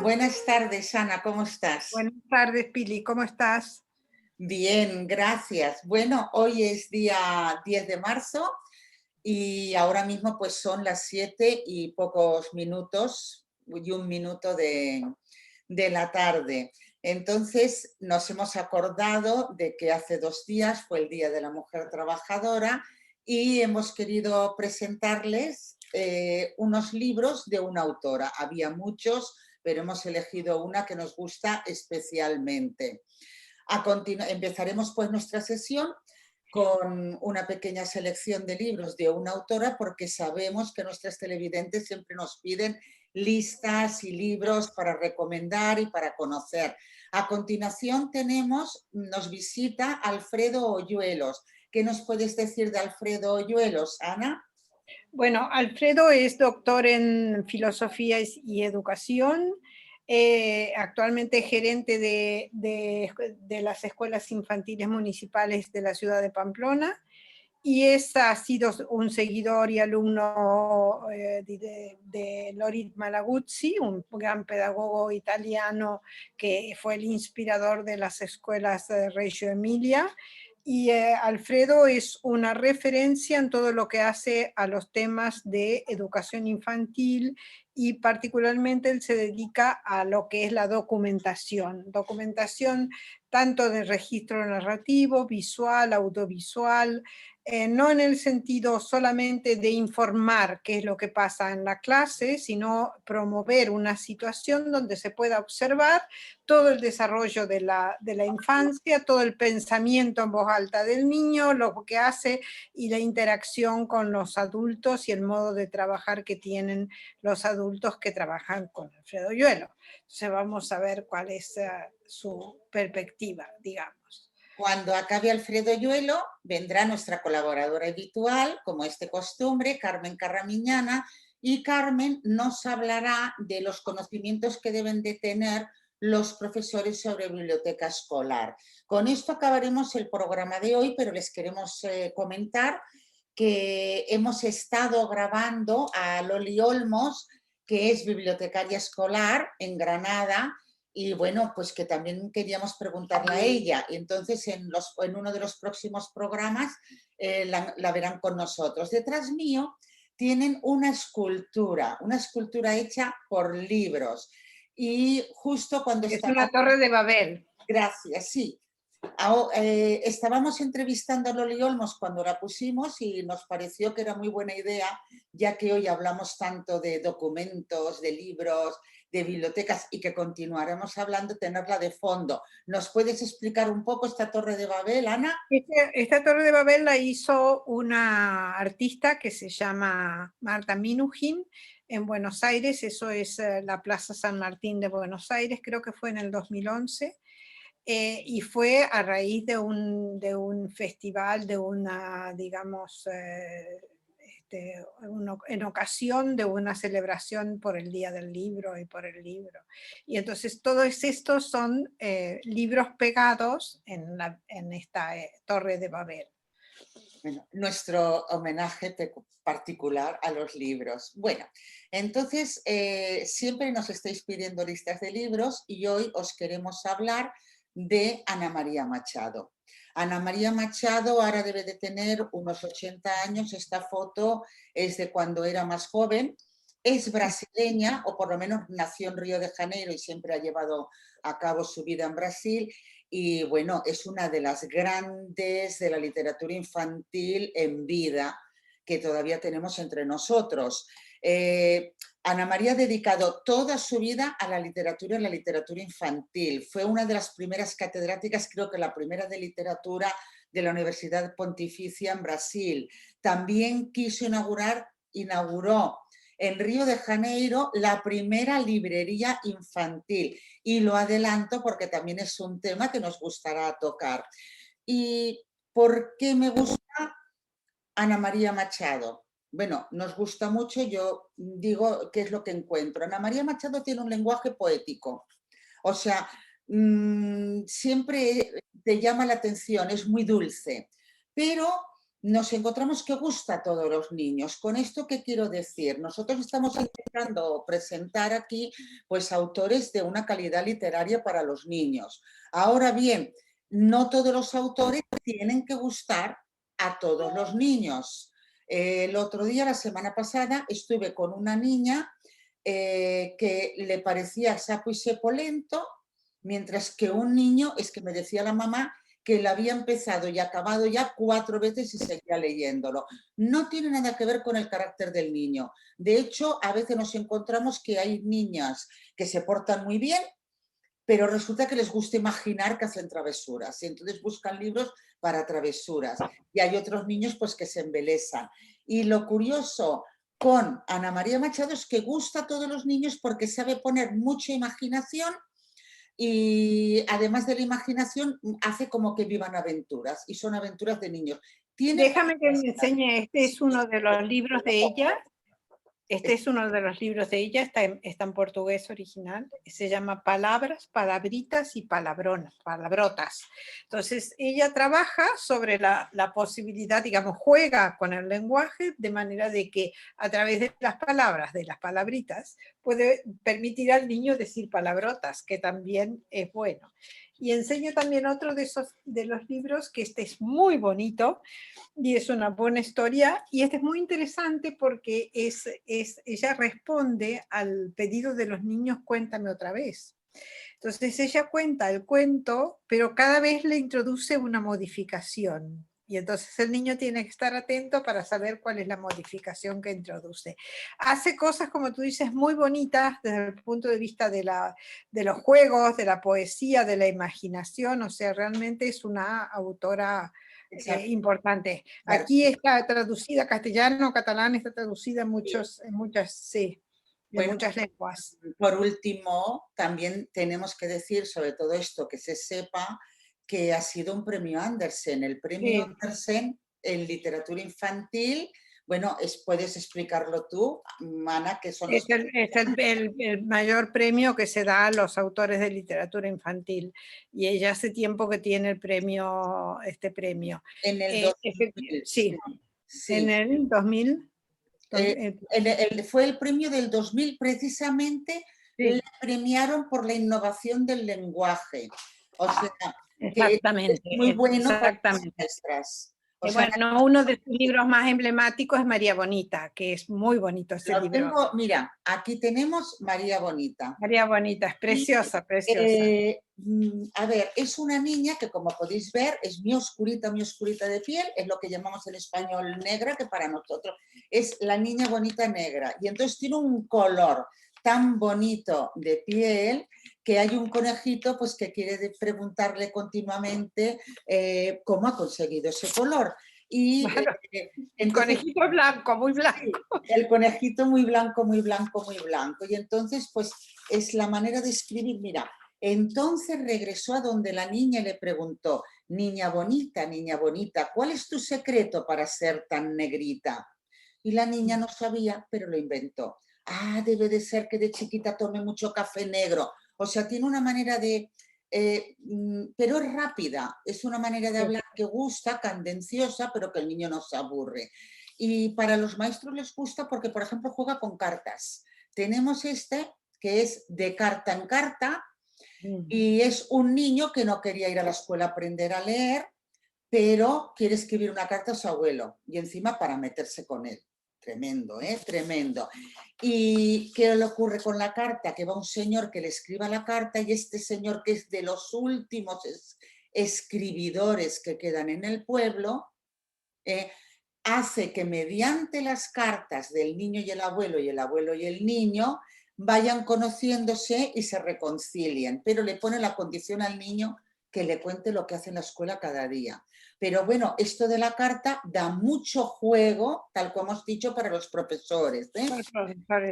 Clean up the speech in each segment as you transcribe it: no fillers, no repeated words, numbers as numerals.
Buenas tardes, Ana, ¿cómo estás? Buenas tardes, Pili, ¿cómo estás? Bien, gracias. Bueno, hoy es día 10 de marzo y ahora mismo pues son las 7 y pocos minutos y un minuto de la tarde. Entonces nos hemos acordado de que hace 2 días fue el Día de la Mujer Trabajadora y hemos querido presentarles unos libros de una autora. Había muchos, pero hemos elegido una que nos gusta especialmente. Empezaremos pues nuestra sesión con una pequeña selección de libros de una autora porque sabemos que nuestras televidentes siempre nos piden listas y libros para recomendar y para conocer. A continuación nos visita Alfredo Hoyuelos. ¿Qué nos puedes decir de Alfredo Hoyuelos, Ana? Bueno, Alfredo es doctor en filosofía y educación, actualmente gerente de las escuelas infantiles municipales de la ciudad de Pamplona, y ha sido un seguidor y alumno de Lorit Malaguzzi, un gran pedagogo italiano que fue el inspirador de las escuelas de Reggio Emilia. Y Alfredo es una referencia en todo lo que hace a los temas de educación infantil, y particularmente él se dedica a lo que es la documentación tanto de registro narrativo, visual, audiovisual, no en el sentido solamente de informar qué es lo que pasa en la clase, sino promover una situación donde se pueda observar todo el desarrollo de la infancia, todo el pensamiento en voz alta del niño, lo que hace y la interacción con los adultos y el modo de trabajar que tienen los adultos que trabajan con Alfredo Hoyuelos. Entonces vamos a ver cuál es su perspectiva, digamos. Cuando acabe Alfredo Hoyuelo, vendrá nuestra colaboradora habitual, como es de costumbre, Carmen Carramiñana, y Carmen nos hablará de los conocimientos que deben de tener los profesores sobre biblioteca escolar. Con esto acabaremos el programa de hoy, pero les queremos comentar que hemos estado grabando a Loli Olmos, que es bibliotecaria escolar en Granada, y bueno, pues que también queríamos preguntarle a ella. Y entonces en uno de los próximos programas la verán con nosotros. Detrás mío tienen una escultura hecha por libros. Y justo cuando es una torre de Babel. Gracias, sí. Estábamos entrevistando a Loli Olmos cuando la pusimos y nos pareció que era muy buena idea, ya que hoy hablamos tanto de documentos, de libros, de bibliotecas, y que continuaremos hablando, tenerla de fondo. ¿Nos puedes explicar un poco esta Torre de Babel, Ana? Esta Torre de Babel la hizo una artista que se llama Marta Minujín en Buenos Aires. Eso es la Plaza San Martín de Buenos Aires, creo que fue en el 2011. Y fue a raíz de un festival, de una, digamos, en ocasión de una celebración por el Día del Libro y por el libro. Y entonces todos estos son libros pegados en esta Torre de Babel. Bueno, nuestro homenaje particular a los libros. Bueno, entonces siempre nos estáis pidiendo listas de libros y hoy os queremos hablar de Ana María Machado. Ana María Machado ahora debe de tener unos 80 años, esta foto es de cuando era más joven, es brasileña, o por lo menos nació en Río de Janeiro y siempre ha llevado a cabo su vida en Brasil, y bueno, es una de las grandes de la literatura infantil en vida que todavía tenemos entre nosotros. Ana María ha dedicado toda su vida a la literatura y la literatura infantil. Fue una de las primeras catedráticas, creo que la primera de literatura de la Universidad Pontificia en Brasil. También inauguró en Río de Janeiro la primera librería infantil. Y lo adelanto porque también es un tema que nos gustará tocar. ¿Y por qué me gusta Ana María Machado? Bueno, nos gusta mucho, yo digo qué es lo que encuentro. Ana María Machado tiene un lenguaje poético, o sea, siempre te llama la atención, es muy dulce, pero nos encontramos que gusta a todos los niños. ¿Con esto qué quiero decir? Nosotros estamos intentando presentar aquí pues autores de una calidad literaria para los niños. Ahora bien, no todos los autores tienen que gustar a todos los niños. El otro día, la semana pasada, estuve con una niña que le parecía Sapo y Sepolento, mientras que un niño, es que me decía la mamá, que lo había empezado y acabado ya 4 veces y seguía leyéndolo. No tiene nada que ver con el carácter del niño. De hecho, a veces nos encontramos que hay niñas que se portan muy bien, pero resulta que les gusta imaginar que hacen travesuras y entonces buscan libros para travesuras. Y hay otros niños pues que se embelesan. Y lo curioso con Ana María Machado es que gusta a todos los niños porque sabe poner mucha imaginación y además de la imaginación hace como que vivan aventuras y son aventuras de niños. ¿Tienes? Déjame que me enseñe, este es uno de los libros de ella. Este es uno de los libros de ella, está en portugués original, se llama Palabras, Palabritas y Palabrotas. Entonces, ella trabaja sobre la posibilidad, digamos, juega con el lenguaje de manera de que a través de las palabras, de las palabritas, puede permitir al niño decir palabrotas, que también es bueno. Y enseño también otro de los libros, que este es muy bonito, y es una buena historia, y este es muy interesante porque ella responde al pedido de los niños, cuéntame otra vez. Entonces ella cuenta el cuento, pero cada vez le introduce una modificación. Y entonces el niño tiene que estar atento para saber cuál es la modificación que introduce. Hace cosas, como tú dices, muy bonitas desde el punto de vista de los juegos, de la poesía, de la imaginación. O sea, realmente es una autora importante. Aquí está traducida castellano, catalán, está traducida en muchas, sí, Bueno, muchas lenguas. por último, también tenemos que decir, sobre todo esto, que se sepa que ha sido un premio Andersen. El premio Andersen en literatura infantil, bueno, puedes explicarlo tú, Ana, que son los... Es el mayor premio que se da a los autores de literatura infantil, y ella hace tiempo que tiene este premio. En el 2000, sí, sí. En el 2000. Fue el premio del 2000, precisamente le premiaron por la innovación del lenguaje. O sea, exactamente, que es muy bueno exactamente. para las maestras. Bueno, uno de sus libros más emblemáticos es María Bonita, que es muy bonito ese libro. Mira, aquí tenemos María Bonita. María Bonita, es preciosa, preciosa. A ver, es una niña que, como podéis ver, es muy oscurita de piel, es lo que llamamos en español negra, que para nosotros es la niña bonita negra. Y entonces tiene un color tan bonito de piel que hay un conejito pues, que quiere preguntarle continuamente cómo ha conseguido ese color. Y claro. El conejito blanco, muy blanco. El conejito muy blanco, muy blanco, muy blanco. Y entonces, pues, es la manera de escribir. Mira, entonces regresó a donde la niña le preguntó, niña bonita, ¿cuál es tu secreto para ser tan negrita? Y la niña no sabía, pero lo inventó. Ah, debe de ser que de chiquita tome mucho café negro. O sea, tiene una manera de... pero es rápida, es una manera de hablar que gusta, cadenciosa, pero que el niño no se aburre. Y para los maestros les gusta porque, por ejemplo, juega con cartas. Tenemos este que es de carta en carta y es un niño que no quería ir a la escuela a aprender a leer, pero quiere escribir una carta a su abuelo y encima para meterse con él. Tremendo, ¿eh? Tremendo. ¿Y qué le ocurre con la carta? Que va un señor que le escriba la carta y este señor, que es de los últimos escribidores que quedan en el pueblo, hace que mediante las cartas del niño y el abuelo y el niño vayan conociéndose y se reconcilien, pero le pone la condición al niño que le cuente lo que hace en la escuela cada día. Pero bueno, esto de la carta da mucho juego, tal como hemos dicho, para los profesores.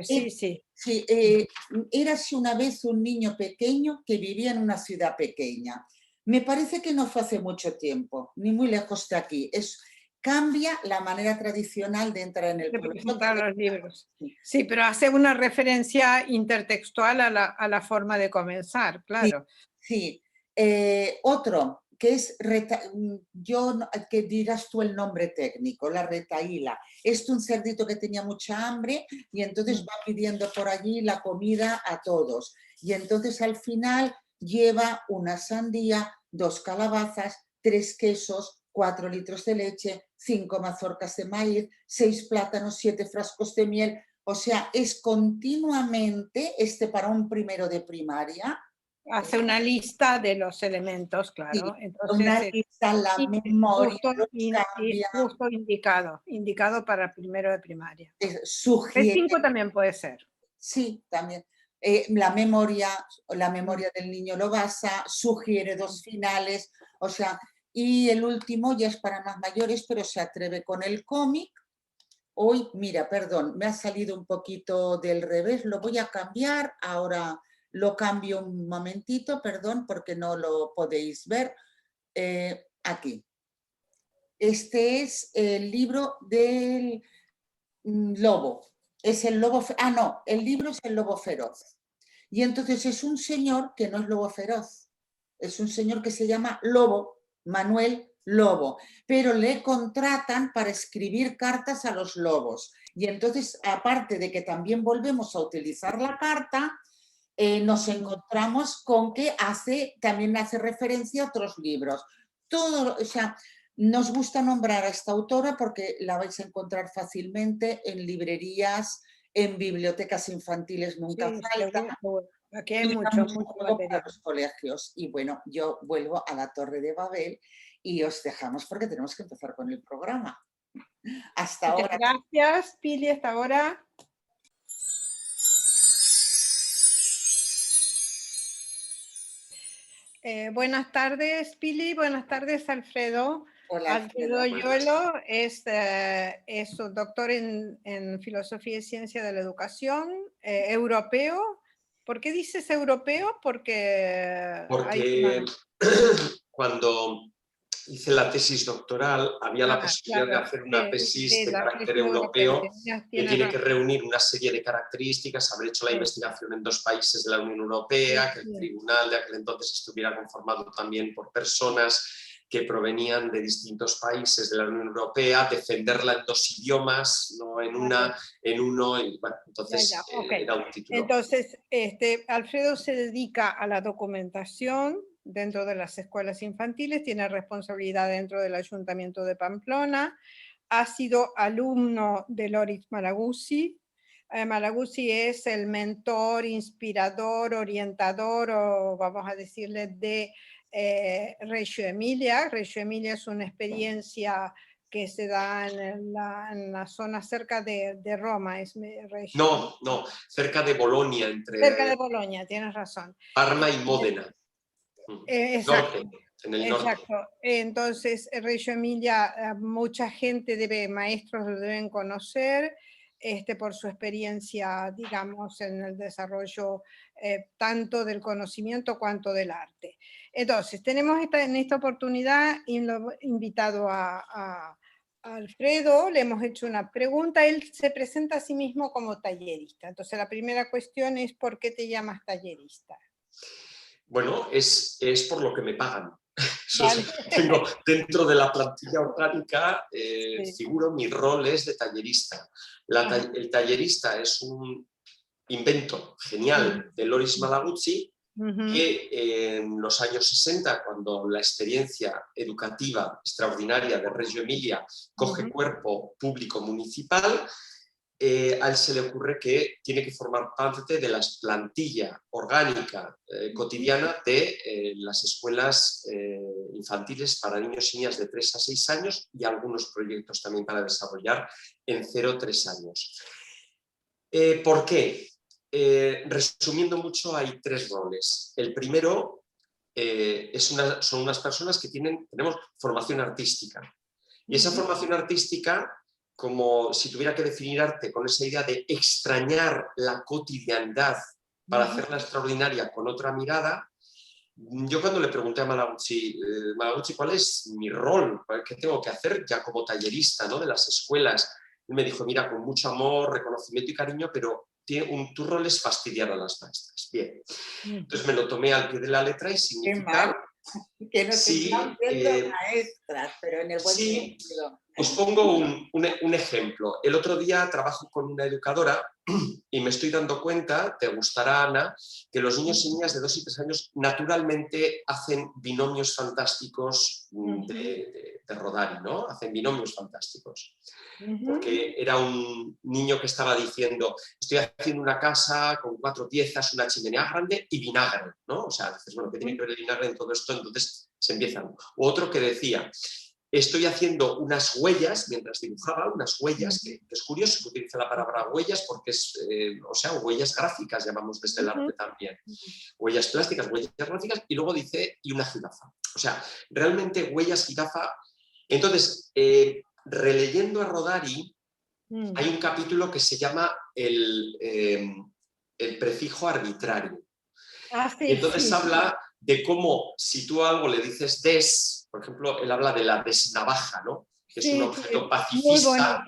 Sí, sí. Sí, érase una vez un niño pequeño que vivía en una ciudad pequeña. Me parece que no fue hace mucho tiempo, ni muy lejos de aquí. Cambia la manera tradicional de entrar en el de pueblo. presentar los libros. Sí, pero hace una referencia intertextual a la forma de comenzar, claro. Sí. Otro que es, que dirás tú el nombre técnico, la retaíla. Es un cerdito que tenía mucha hambre y entonces va pidiendo por allí la comida a todos. Y entonces al final lleva una sandía, 2 calabazas, 3 quesos, 4 litros de leche, 5 mazorcas de maíz, 6 plátanos, 7 frascos de miel. O sea, es continuamente, para un primero de primaria. Hace una lista de los elementos, claro. Sí, una Entonces, lista, la memoria, los cambia, justo indicado para primero de primaria. sugiere. P5 también puede ser. Sí, también. La memoria del niño lo basa, sugiere 2 finales, o sea, y el último ya es para más mayores, pero se atreve con el cómic. Hoy, mira, perdón, me ha salido un poquito del revés, lo voy a cambiar, ahora lo cambio un momentito, perdón, porque no lo podéis ver. Aquí. Este es el libro del lobo. Es el lobo, no, el libro es el lobo feroz. Y entonces es un señor que no es lobo feroz, es un señor que se llama Lobo, Manuel Lobo, pero le contratan para escribir cartas a los lobos. Y entonces, aparte de que también volvemos a utilizar la carta, nos encontramos con que también hace referencia a otros libros. Todo, o sea, nos gusta nombrar a esta autora porque la vais a encontrar fácilmente en librerías, en bibliotecas infantiles, nunca Sí, falta. seguro. Aquí hay Y da mucho juego para material. los colegios. Y bueno, yo vuelvo a la Torre de Babel y os dejamos porque tenemos que empezar con el programa. Hasta Muchas ahora. gracias, Pili, hasta ahora. Buenas tardes, Pili. Buenas tardes, Alfredo. Hola, Alfredo Yolo es un doctor en Filosofía y Ciencia de la Educación, europeo. ¿Por qué dices europeo? Porque cuando hice la tesis doctoral había la posibilidad de hacer una tesis de carácter europeo que tiene que reunir una serie de características, haber hecho la investigación en 2 países de la Unión Europea, que el tribunal de aquel entonces estuviera conformado también por personas que provenían de distintos países de la Unión Europea, defenderla en 2 idiomas, no en uno, y bueno, entonces era un título. Entonces, Alfredo se dedica a la documentación dentro de las escuelas infantiles, tiene responsabilidad dentro del Ayuntamiento de Pamplona, ha sido alumno de Loris Malaguzzi. Malaguzzi es el mentor, inspirador, orientador, o vamos a decirle, de Reggio Emilia. Reggio Emilia es una experiencia que se da en la zona cerca de Roma. No, cerca de Bolonia. Cerca de Bolonia, tienes razón. Parma y Módena. Exacto. Norte, en el norte. Exacto. Entonces, Reggio Emilia, mucha gente maestros lo deben conocer por su experiencia, digamos, en el desarrollo tanto del conocimiento cuanto del arte. Entonces, tenemos en esta oportunidad invitado a Alfredo, le hemos hecho una pregunta, él se presenta a sí mismo como tallerista. Entonces, la primera cuestión es, ¿por qué te llamas tallerista? Bueno, es por lo que me pagan. Vale. Tengo dentro de la plantilla orgánica, figuro, mi rol es de tallerista. El tallerista es un invento genial de Loris Malaguzzi, que en los años 60, cuando la experiencia educativa extraordinaria de Reggio Emilia coge cuerpo público municipal, a él se le ocurre que tiene que formar parte de la plantilla orgánica cotidiana de las escuelas infantiles para niños y niñas de 3 a 6 años y algunos proyectos también para desarrollar en 0-3 años. ¿Por qué? Resumiendo mucho, hay 3 roles. El primero son unas personas que tenemos formación artística. Y esa formación artística, como si tuviera que definir arte con esa idea de extrañar la cotidianidad para hacerla extraordinaria con otra mirada, yo cuando le pregunté a Malaguzzi, ¿cuál es mi rol? ¿Qué tengo que hacer ya como tallerista, ¿no?, de las escuelas? Él me dijo, mira, con mucho amor, reconocimiento y cariño, pero tu rol es fastidiar a las maestras. Bien. Entonces me lo tomé al pie de la letra y significa que nos Sí, están viendo maestras, pero en el buen sí. sentido. Os pongo un ejemplo. El otro día trabajo con una educadora y me estoy dando cuenta, te gustará, Ana, que los niños y niñas de 2 y 3 años naturalmente hacen binomios fantásticos de Rodari, ¿no? Hacen binomios fantásticos. Porque era un niño que estaba diciendo, estoy haciendo una casa con 4 piezas, una chimenea grande y vinagre, ¿no? O sea, dices, bueno, ¿qué tiene que ver el vinagre en todo esto? Entonces se empiezan. O otro que decía, estoy haciendo unas huellas, mientras dibujaba, unas huellas, que es curioso que utilice la palabra huellas porque es, o sea, huellas gráficas, llamamos desde el arte también. Huellas plásticas, huellas gráficas, y luego dice, y una jirafa. O sea, realmente huellas, jirafa. Entonces, releyendo a Rodari, hay un capítulo que se llama el prefijo arbitrario. Y entonces habla de cómo si tú a algo le dices des, por ejemplo, él habla de la desnavaja, ¿no? Que es un objeto pacifista.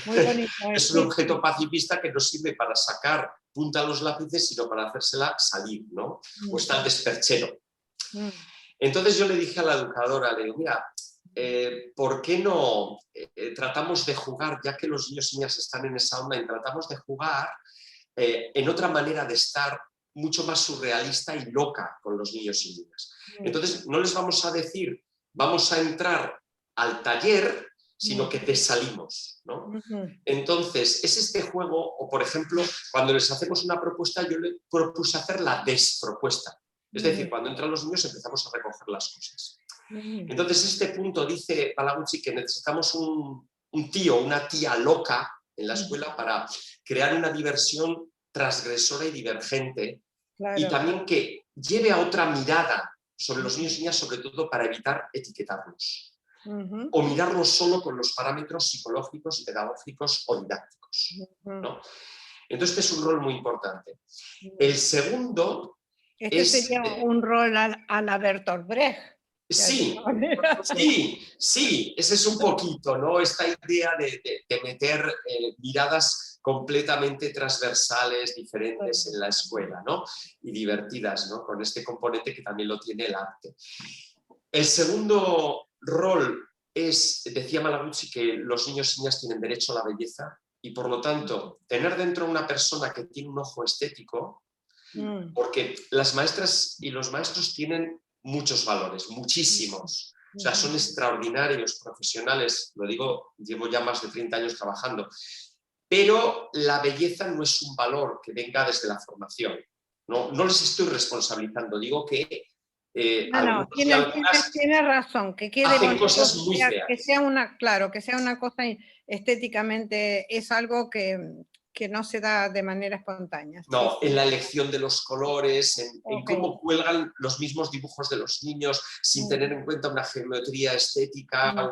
Muy bonito. Es un objeto pacifista que no sirve para sacar punta a los lápices, sino para hacérsela salir, ¿no? O está el desperchero. Entonces yo le dije a la educadora, le digo, mira, ¿por qué no tratamos de jugar, ya que los niños y niñas están en esa onda, y tratamos de jugar en otra manera de estar mucho más surrealista y loca con los niños y niñas? Entonces no les vamos a decir, vamos a entrar al taller, sino que te salimos, ¿no? Entonces, es este juego, o por ejemplo, cuando les hacemos una propuesta, yo le propuse hacer la despropuesta. Es decir, cuando entran los niños empezamos a recoger las cosas. Entonces, este punto dice Balaguchi que necesitamos un tío, una tía loca en la escuela para crear una diversión transgresora y divergente, y también que lleve a otra mirada sobre los niños y niñas, sobre todo para evitar etiquetarlos. O mirarlos solo con los parámetros psicológicos, pedagógicos o didácticos, ¿no? Entonces, este es un rol muy importante. El segundo sería un rol a la Bertolt Brecht. Sí, ese es un poquito, ¿no? Esta idea de meter miradas completamente transversales, diferentes en la escuela, ¿no? Y divertidas, ¿no? Con este componente que también lo tiene el arte. El segundo rol es, decía Malaguchi, que los niños y niñas tienen derecho a la belleza y por lo tanto tener dentro una persona que tiene un ojo estético, porque las maestras y los maestros tienen muchos valores, muchísimos. O sea, son extraordinarios profesionales, lo digo, llevo ya más de 30 años trabajando, pero la belleza no es un valor que venga desde la formación. No les estoy responsabilizando, digo que tiene razón, que quede hacen cosas muy feas. Que sea una cosa estéticamente, es algo que no se da de manera espontánea. No, en la elección de los colores, en cómo cuelgan los mismos dibujos de los niños sin tener en cuenta una geometría estética,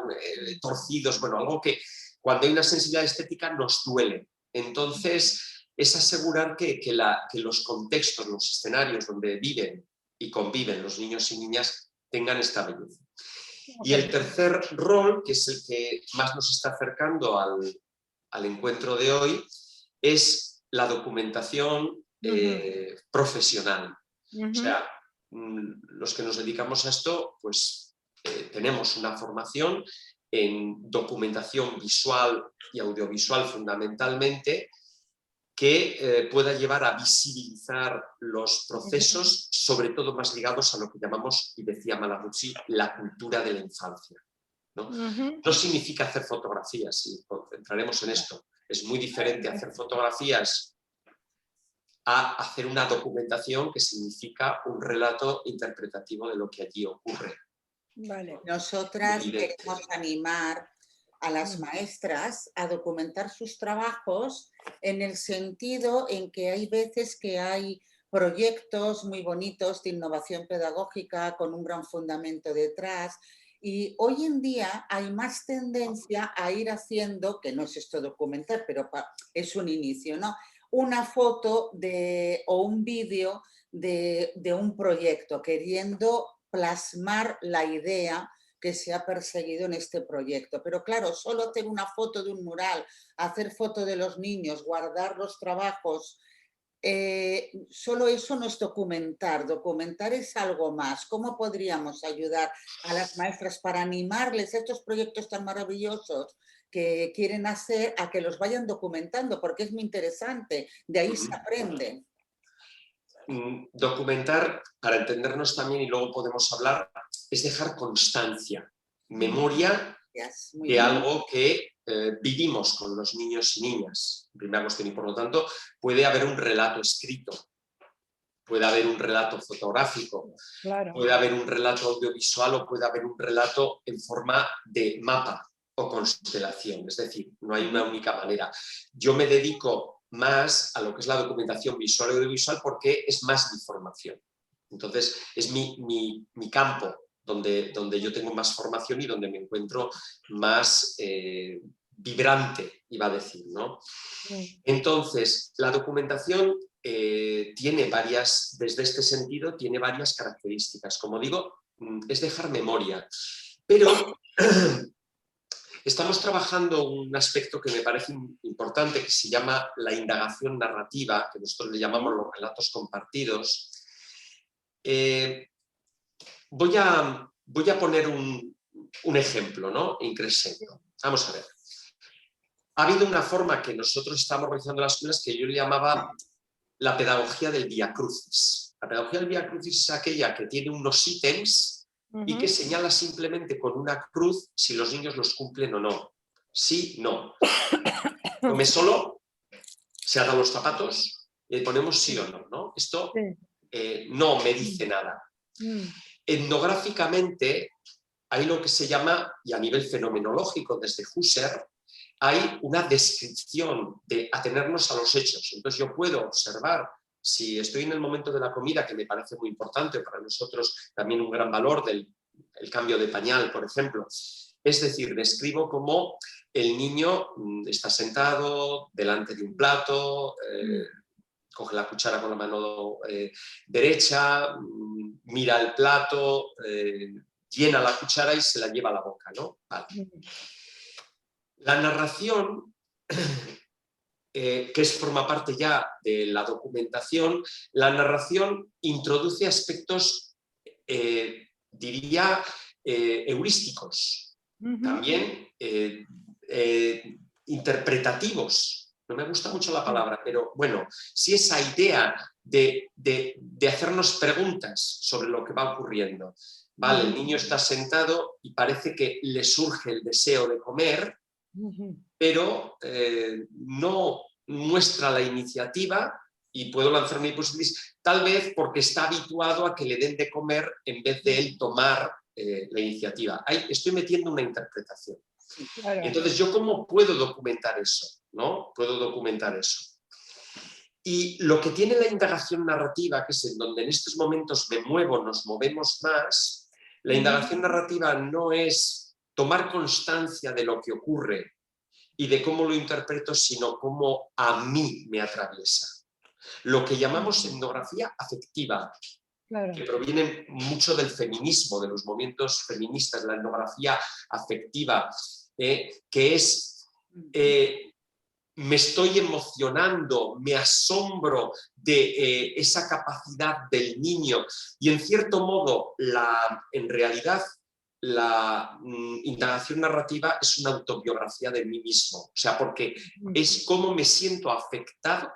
torcidos, bueno, algo que cuando hay una sensibilidad estética nos duele. Entonces, es asegurar que los contextos, los escenarios donde viven y conviven los niños y niñas tengan esta belleza. Y el tercer rol, que es el que más nos está acercando al encuentro de hoy, es la documentación profesional. O sea, los que nos dedicamos a esto, pues tenemos una formación en documentación visual y audiovisual fundamentalmente, que pueda llevar a visibilizar los procesos, sobre todo más ligados a lo que llamamos, y decía Malaguchi, la cultura de la infancia, ¿no? No significa hacer fotografías, y entraremos en esto. Es muy diferente hacer fotografías a hacer una documentación, que significa un relato interpretativo de lo que allí ocurre. Vale. Nosotras queremos animar a las maestras a documentar sus trabajos en el sentido en que hay veces que hay proyectos muy bonitos de innovación pedagógica con un gran fundamento detrás, y hoy en día hay más tendencia a ir haciendo, que no es esto documentar, pero es un inicio, ¿no? Una foto o un vídeo de un proyecto, queriendo plasmar la idea que se ha perseguido en este proyecto. Pero claro, solo hacer una foto de un mural, hacer foto de los niños, guardar los trabajos, solo eso no es documentar. Documentar es algo más. ¿Cómo podríamos ayudar a las maestras para animarles a estos proyectos tan maravillosos que quieren hacer, a que los vayan documentando? Porque es muy interesante, de ahí se aprende. Documentar, para entendernos también, y luego podemos hablar, es dejar constancia, memoria de algo que vivimos con los niños y niñas en primera cuestión, y por lo tanto puede haber un relato escrito, puede haber un relato fotográfico, Claro. puede haber un relato audiovisual o puede haber un relato en forma de mapa o constelación, es decir, no hay una única manera. Yo me dedico más a lo que es la documentación visual y audiovisual porque es más mi formación. Entonces, es mi campo donde yo tengo más formación y donde me encuentro más vibrante, iba a decir, ¿no? Entonces, la documentación tiene varias, desde este sentido, tiene varias características. Como digo, es dejar memoria. Pero estamos trabajando un aspecto que me parece importante, que se llama la indagación narrativa, que nosotros le llamamos los relatos compartidos. Voy a poner un ejemplo, ¿no? In crescendo. Vamos a ver. Ha habido una forma que nosotros estamos realizando en las escuelas que yo le llamaba la pedagogía del Vía Crucis. La pedagogía del Vía Crucis es aquella que tiene unos ítems y que señala simplemente con una cruz si los niños los cumplen o no. Sí, no. Come solo, se ata los zapatos, le ponemos sí o no, ¿no? Esto no me dice nada. Etnográficamente hay lo que se llama, y a nivel fenomenológico desde Husserl, hay una descripción de atenernos a los hechos. Entonces yo puedo observar, si estoy en el momento de la comida, que me parece muy importante, para nosotros también un gran valor del cambio de pañal, por ejemplo. Es decir, describo cómo el niño está sentado delante de un plato, coge la cuchara con la mano derecha, mira el plato, llena la cuchara y se la lleva a la boca, ¿no? Vale. La narración, que forma parte ya de la documentación, la narración introduce aspectos, diría, heurísticos, también interpretativos. No me gusta mucho la palabra, pero bueno, sí esa idea de hacernos preguntas sobre lo que va ocurriendo. Vale, el niño está sentado y parece que le surge el deseo de comer, pero no muestra la iniciativa, y puedo lanzar una hipótesis, tal vez porque está habituado a que le den de comer en vez de él tomar la iniciativa. Ahí estoy metiendo una interpretación. Claro. Entonces, ¿yo cómo puedo documentar eso? ¿No? Puedo documentar eso. Y lo que tiene la indagación narrativa, que es en donde en estos momentos nos movemos más, la indagación narrativa no es tomar constancia de lo que ocurre y de cómo lo interpreto, sino cómo a mí me atraviesa. Lo que llamamos etnografía afectiva, claro, que proviene mucho del feminismo, de los movimientos feministas, la etnografía afectiva, que es me estoy emocionando, me asombro de esa capacidad del niño, y en cierto modo, en realidad, la indagación narrativa es una autobiografía de mí mismo, o sea, porque es cómo me siento afectado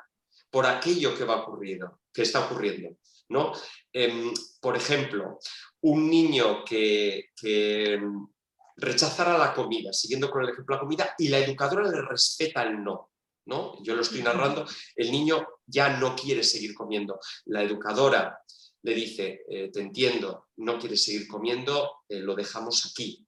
por aquello que está ocurriendo, ¿no? Por ejemplo, un niño que rechazara la comida, siguiendo con el ejemplo de la comida, y la educadora le respeta el no, ¿no? Yo lo estoy narrando, el niño ya no quiere seguir comiendo, la educadora le dice, te entiendo, no quieres seguir comiendo, lo dejamos aquí.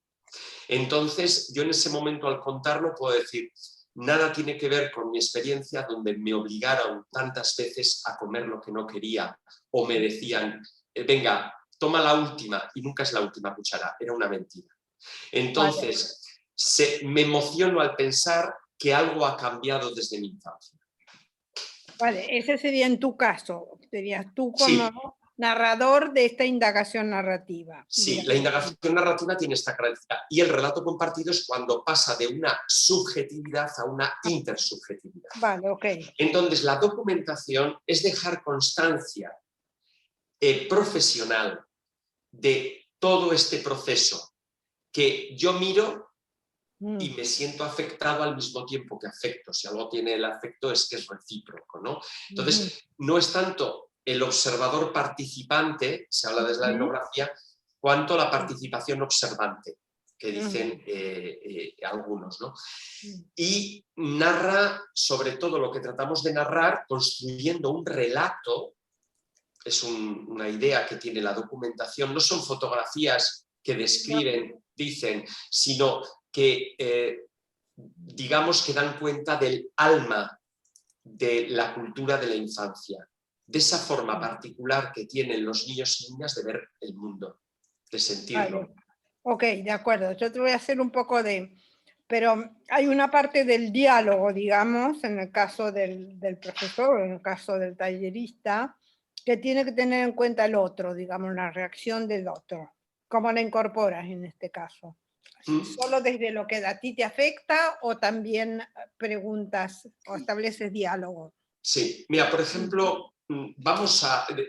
Entonces, yo en ese momento, al contarlo, puedo decir, nada tiene que ver con mi experiencia donde me obligaron tantas veces a comer lo que no quería, o me decían, venga, toma la última, y nunca es la última cuchara, era una mentira. Entonces, me emociono al pensar que algo ha cambiado desde mi infancia. Vale, ese sería en tu caso, serías tú como... Sí. narrador de esta indagación narrativa. Sí, la indagación narrativa tiene esta característica y el relato compartido es cuando pasa de una subjetividad a una intersubjetividad. Vale, ok. Entonces, la documentación es dejar constancia profesional de todo este proceso que yo miro y me siento afectado al mismo tiempo que afecto. Si algo tiene el afecto es que es recíproco, ¿no? Entonces, no es tanto el observador participante, se habla desde la etnografía, cuanto la participación observante, que dicen algunos, ¿no? Y narra, sobre todo lo que tratamos de narrar, construyendo un relato. Es una idea que tiene la documentación, no son fotografías que describen, dicen, sino que digamos que dan cuenta del alma de la cultura de la infancia, de esa forma particular que tienen los niños y niñas de ver el mundo, de sentirlo. Vale. Ok, de acuerdo, yo te voy a hacer un poco de... Pero hay una parte del diálogo, digamos, en el caso del profesor, en el caso del tallerista, que tiene que tener en cuenta el otro, digamos, la reacción del otro. ¿Cómo la incorporas en este caso? ¿Solo desde lo que a ti te afecta o también preguntas o estableces diálogo? Sí, mira, por ejemplo,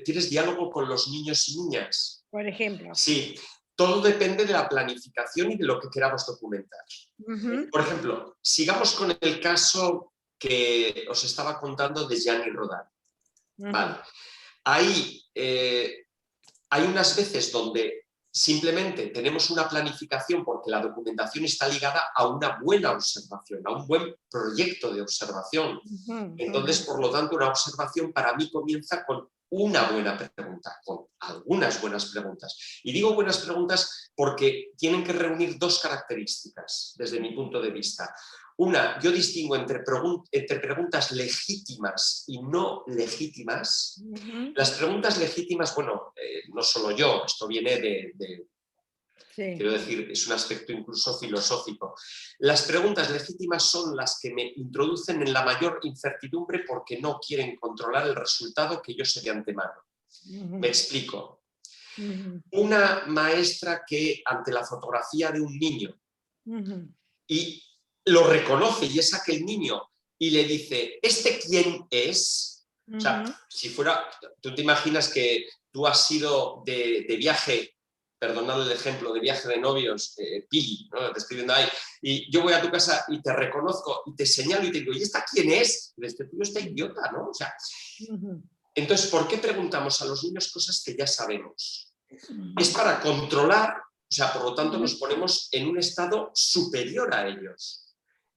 ¿tienes diálogo con los niños y niñas? Por ejemplo. Sí, todo depende de la planificación y de lo que queramos documentar. Por ejemplo, sigamos con el caso que os estaba contando de Gianni Rodari. Vale. Ahí hay unas veces donde simplemente tenemos una planificación porque la documentación está ligada a una buena observación, a un buen proyecto de observación. Entonces, por lo tanto, una observación para mí comienza con una buena pregunta, con algunas buenas preguntas. Y digo buenas preguntas porque tienen que reunir dos características desde mi punto de vista. Una, yo distingo entre preguntas legítimas y no legítimas. Las preguntas legítimas, bueno, no solo yo, esto viene quiero decir, es un aspecto incluso filosófico. Las preguntas legítimas son las que me introducen en la mayor incertidumbre porque no quieren controlar el resultado que yo sé de antemano. Me explico. Una maestra que ante la fotografía de un niño y lo reconoce y es aquel niño y le dice, ¿este quién es? O sea, si fuera, tú te imaginas que tú has ido de viaje, perdonad el ejemplo, de viaje de novios, Pili, ¿no? Te estoy viendo ahí, y yo voy a tu casa y te reconozco y te señalo y te digo, ¿y esta quién es? Y este tío está idiota, ¿no? O sea, entonces, ¿por qué preguntamos a los niños cosas que ya sabemos? Es para controlar, o sea, por lo tanto nos ponemos en un estado superior a ellos.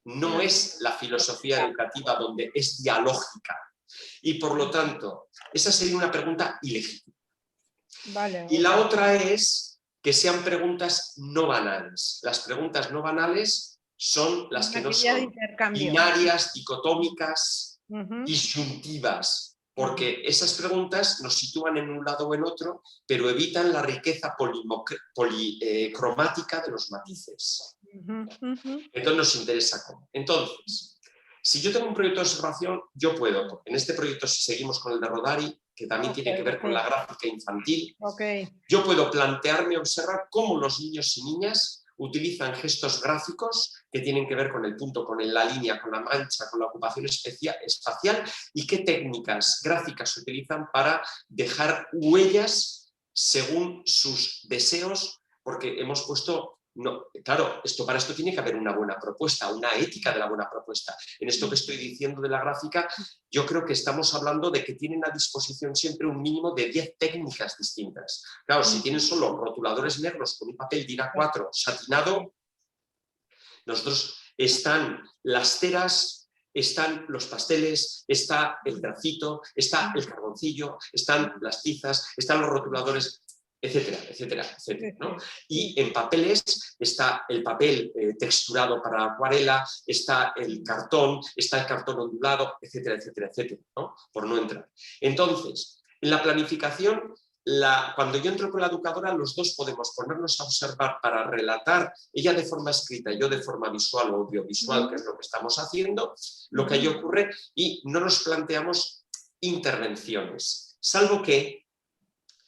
No es la filosofía educativa donde es dialógica. Y por lo tanto, esa sería una pregunta ilegítima. Vale, y la otra es que sean preguntas no banales. Las preguntas no banales son las que no son binarias, dicotómicas, disyuntivas, porque esas preguntas nos sitúan en un lado o en otro, pero evitan la riqueza policromática de los matices. Entonces nos interesa cómo. Entonces, si yo tengo un proyecto de observación, yo puedo, en este proyecto si seguimos con el de Rodari, que también tiene que ver con la gráfica infantil, yo puedo plantearme observar cómo los niños y niñas utilizan gestos gráficos que tienen que ver con el punto, con la línea, con la mancha, con la ocupación espacial y qué técnicas gráficas utilizan para dejar huellas según sus deseos, porque hemos puesto... No, claro, para esto tiene que haber una buena propuesta, una ética de la buena propuesta. En esto que estoy diciendo de la gráfica, yo creo que estamos hablando de que tienen a disposición siempre un mínimo de 10 técnicas distintas. Claro, si tienen solo rotuladores negros con un papel DIN A4 satinado, nosotros están las ceras, están los pasteles, está el grafito, está el carboncillo, están las tizas, están los rotuladores, etcétera, etcétera, etcétera, ¿no? Y en papeles está el papel texturado para acuarela, está el cartón ondulado, etcétera, etcétera, etcétera, ¿no? Por no entrar. Entonces, en la planificación, cuando yo entro con la educadora, los dos podemos ponernos a observar para relatar, ella de forma escrita y yo de forma visual o audiovisual, que es lo que estamos haciendo, lo que ahí ocurre, y no nos planteamos intervenciones, salvo que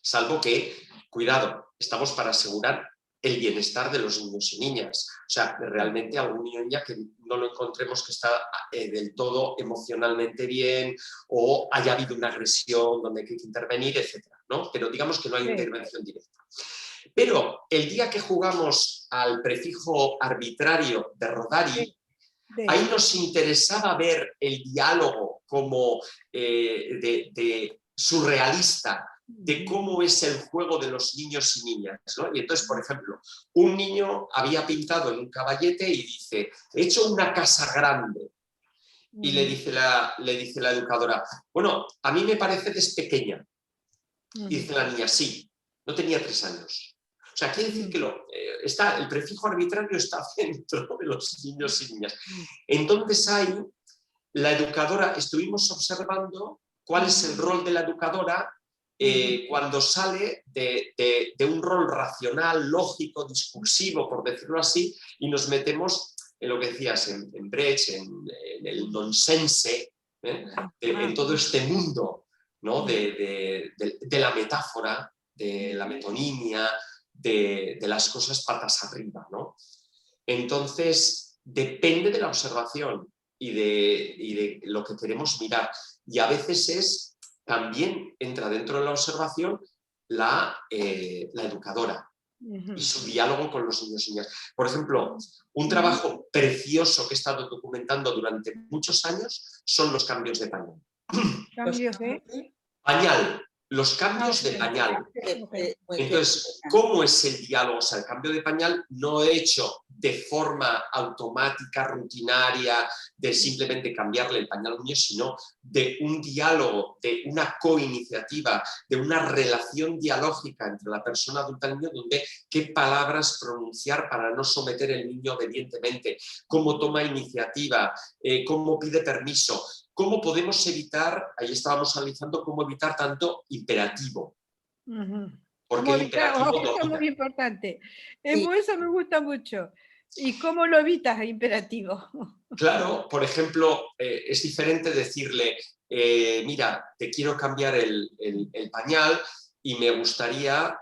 salvo que, cuidado, estamos para asegurar el bienestar de los niños y niñas. O sea, realmente algún niño o niña que no lo encontremos que está del todo emocionalmente bien o haya habido una agresión donde hay que intervenir, etc., ¿no? Pero digamos que no hay intervención directa. Pero el día que jugamos al prefijo arbitrario de Rodari, ahí nos interesaba ver el diálogo como de surrealista, de cómo es el juego de los niños y niñas, ¿no? Y entonces, por ejemplo, un niño había pintado en un caballete y dice, he hecho una casa grande. Y le dice la educadora, bueno, a mí me parece que es pequeña. Y dice la niña, sí, no tenía 3 años. O sea, quiere decir que el prefijo arbitrario está dentro de los niños y niñas. Entonces ahí, la educadora, estuvimos observando cuál es el rol de la educadora cuando sale de un rol racional, lógico, discursivo, por decirlo así, y nos metemos en lo que decías, en Brecht, en el nonsense, en todo este mundo, ¿no? de la metáfora, de la metonimia, de las cosas patas arriba, ¿no? Entonces, depende de la observación y de lo que queremos mirar. Y a veces también entra dentro de la observación la educadora y su diálogo con los niños y niñas. Por ejemplo, un trabajo precioso que he estado documentando durante muchos años son los cambios de pañal. ¿Cambios de? Pañal, los cambios de pañal. Entonces, ¿cómo es el diálogo? O sea, el cambio de pañal no hecho de forma automática, rutinaria, de simplemente cambiarle el pañal a un niño, sino de un diálogo, de una coiniciativa, de una relación dialógica entre la persona adulta y el niño, donde qué palabras pronunciar para no someter el niño obedientemente, cómo toma iniciativa, cómo pide permiso. ¿Cómo podemos evitar, ahí estábamos analizando cómo evitar tanto imperativo? Porque el imperativo eso es muy importante. Eso me gusta mucho. ¿Y cómo lo evitas, imperativo? Claro, por ejemplo, es diferente decirle, mira, te quiero cambiar el pañal y me gustaría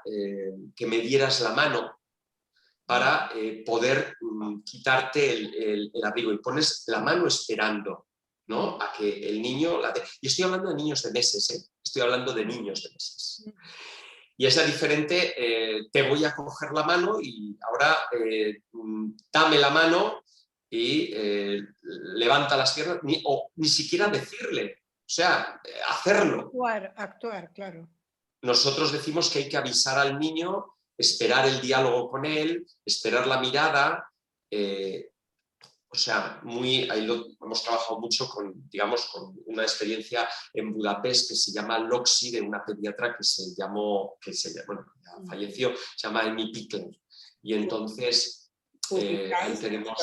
que me dieras la mano para poder quitarte el abrigo. Y pones la mano esperando, ¿no? A que el niño la dé. Y estoy hablando de niños de meses, estoy hablando de niños de meses. Y es la diferente, te voy a coger la mano y ahora dame la mano y levanta las piernas, ni siquiera decirle, o sea, hacerlo. Actuar, claro. Nosotros decimos que hay que avisar al niño, esperar el diálogo con él, esperar la mirada. O sea, ahí hemos trabajado mucho con una experiencia en Budapest que se llama LOXI, de una pediatra que falleció, se llama Amy Pickler. Y entonces ahí tenemos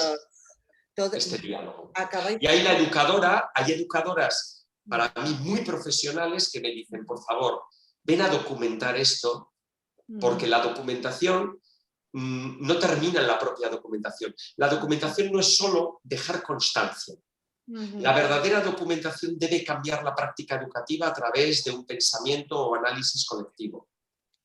este diálogo. Y hay hay educadoras para mí muy profesionales que me dicen, por favor, ven a documentar esto, porque la documentación no termina en la propia documentación. La documentación no es solo dejar constancia. La verdadera documentación debe cambiar la práctica educativa a través de un pensamiento o análisis colectivo.